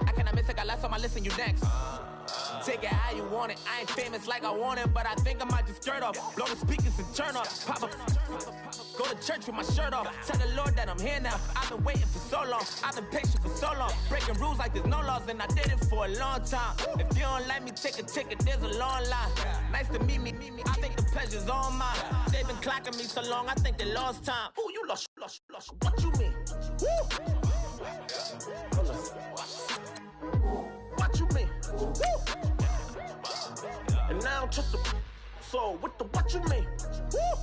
I cannot miss it, got last on my list and you next. Take it how you want it. I ain't famous like I want it, but I think I might just skirt off. Blow the speakers and turn off. Pop up. Go to church with my shirt off. Tell the Lord that I'm here now. I've been waiting for so long. I've been patient for so long. Breaking rules like there's no laws, and I did it for a long time. If you don't like me, take a ticket. There's a long line. Nice to meet me. I think the pleasure's all mine. They've been clocking me so long, I think they lost time. Ooh, you lost. What you mean? Woo! What you mean? Woo! And now I don't trust the so what you mean? Woo!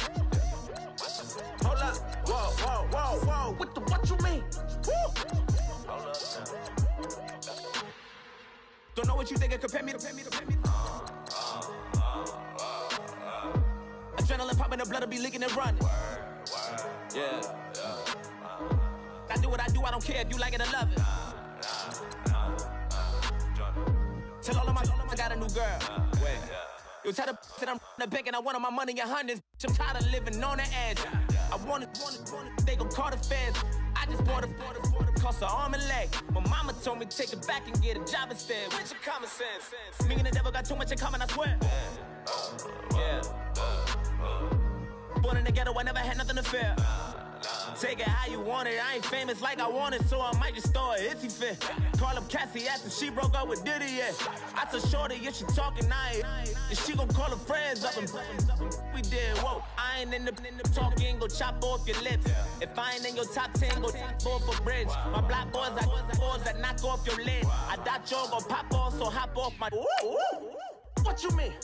Hold up, whoa, with the what you mean? Woo! Hold up. Don't know what you think, compare me to. Adrenaline popping, the blood will be leaking and running. Yeah. I do what I do, I don't care if you like it or love it. Tell all of my I got a new girl. Wait. You tell the that I'm the bank and I want all my money in hundreds. I'm tired of living on the edge. I want it, they gon' call the feds. I just bought a cost an arm and leg. My mama told me take it back and get a job instead. Where's your common sense? Me and the devil got too much in common, I swear. Yeah. Born in the ghetto, I never had nothing to fear. Take it how you want it. I ain't famous like I want it, so I might just throw a hissy fit. Call up Cassie after she broke up with Diddy, yeah. I told Shorty if she talking, and she gon' call her friends up and we did, whoa. I ain't in the talking, go chop off your lips. If I ain't in your top 10, go top 4 for bridge. My black boys that knock off your lid. I doubt y'all gon' pop off, so hop off my. What you mean?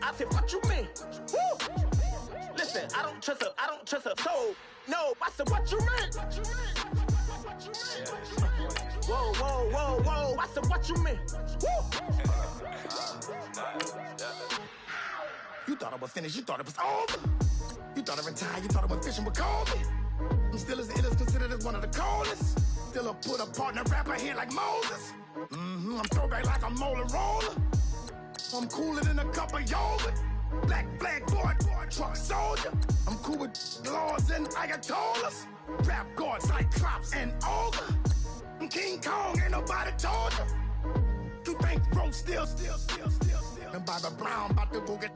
I said, what you mean? Woo! Listen, I don't trust her, so, no, I said, what you mean? Whoa, I said, what you mean? Woo! You thought I was finished, you thought it was over. You thought I retired, you thought I went fishing with Kobe. I'm still as ill as considered as one of the coldest. Still a put a partner rapper here like Moses. I'm throwback like a molar roller. I'm cooler than a cup of yogurt. Black flag boy, truck soldier. I'm cool with laws and Ayatollahs. Rap gods like Cyclops and Ogre. I'm King Kong, ain't nobody told you. You think Rome still. And Barbara Brown about to go get.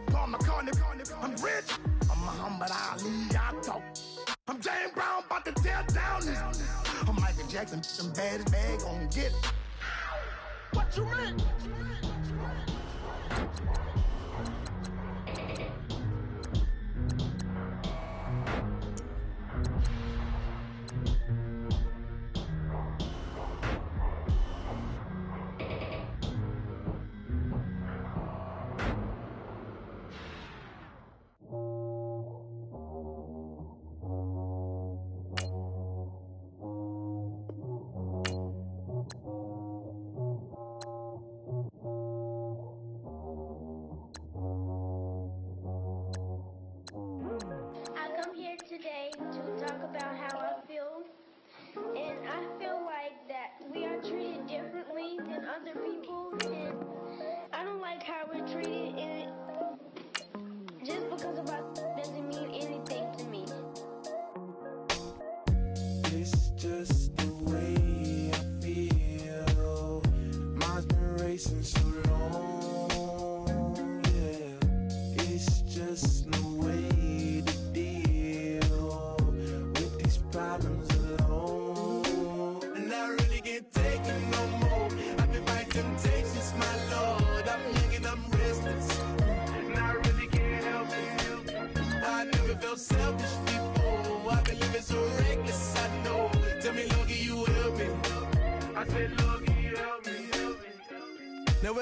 Paul McCartney, I'm rich. I'm Muhammad Ali, I talk. I'm James Brown, about to tear down this. I'm Michael Jackson, some bad bag gon' get. What you mean?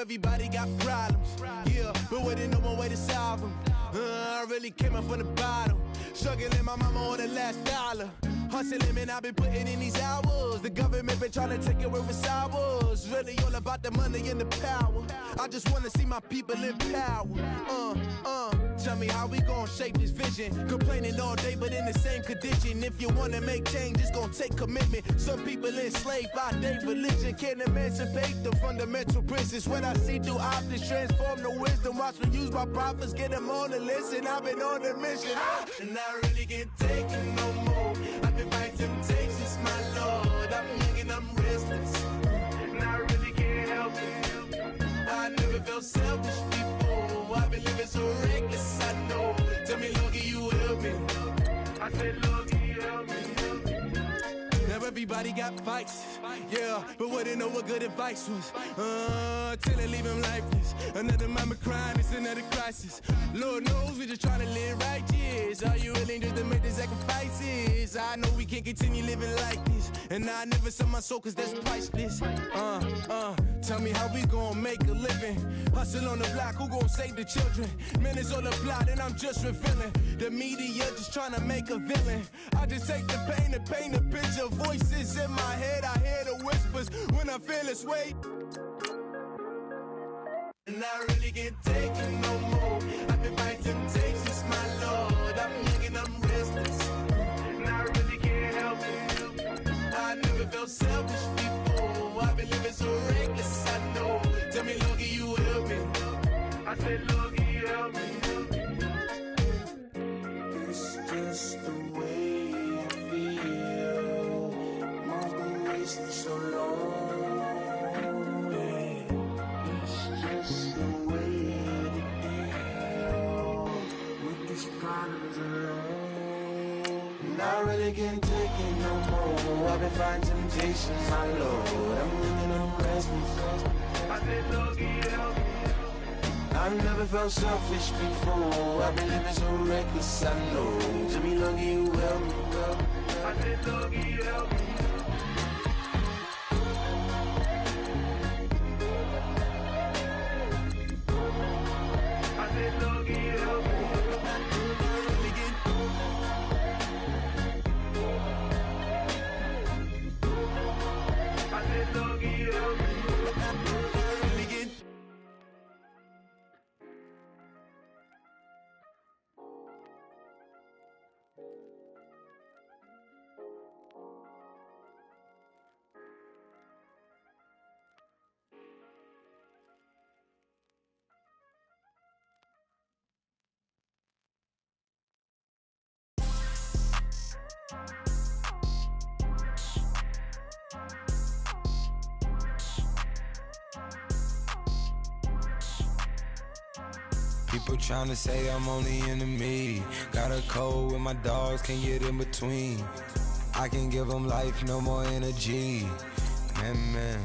everybody got problems, yeah, but wouldn't know one way to solve them. I really came up from the bottom, struggling my mama on the last dollar. Hustling, man, I've been putting in these hours. The government been trying to take away with ours. Really all about the money and the power. I just wanna see my people in power. Tell me how we gon' shape this vision. Complaining all day, but in the same condition. If you wanna make change, it's gon' take commitment. Some people enslaved by their religion. Can't emancipate the fundamental principles. What I see through optics transform the wisdom. Watch me use my prophets, get them on the list. And I've been on a mission. And I really can't take it no more. I've been fighting temptations, my Lord. I'm young and I'm restless. And I really can't help it. I never felt selfish before. I've been living so reckless, I know. Tell me, Lord, can you help me? I said, Lord, can you help me? Now everybody got fights, yeah, but wouldn't know what good advice was. Till they leave him lifeless. Another mama crime, it's another crisis. Lord knows we just trying to live righteous. Are you willing just to make the sacrifices? I know we can't continue living like this, and I never sell my soul cause that's priceless. Tell me how we gon' make a living. Hustle on the block, who gon' save the children? Man, it's all a plot and I'm just revealing. The media just trying to make a villain. I just take the pain and paint a picture. Voices in my head, I hear the whispers when I feel this way. And I really can't take it no more. I've been fighting temptations, my Lord. I'm young and I'm restless. And I really can't help it. I never felt selfish before. I've been living so reckless, I know. Tell me, Lord, can you help me? I said, Lord, can you help me? It's just the way I feel. Mom's been wasting so long. It's just the way to deal with these problems alone. And I really can't take it no more. I've been fighting temptations, my Lord. I'm living on restless. I said, Lord, can you help me? I've never felt selfish before. I've been living so reckless, I know. Tell me, Lord, can you help me? I said, Lord, can you help me? I said, Lord, can you help me?
People tryna say I'm only enemy. Got a cold with my dogs, can't get in between. I can give them life, no more energy. Amen,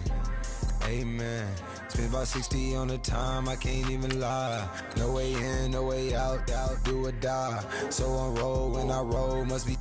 amen. Spent about 60 on the time, I can't even lie. No way in, no way out, do or die. So on roll, when I roll, must be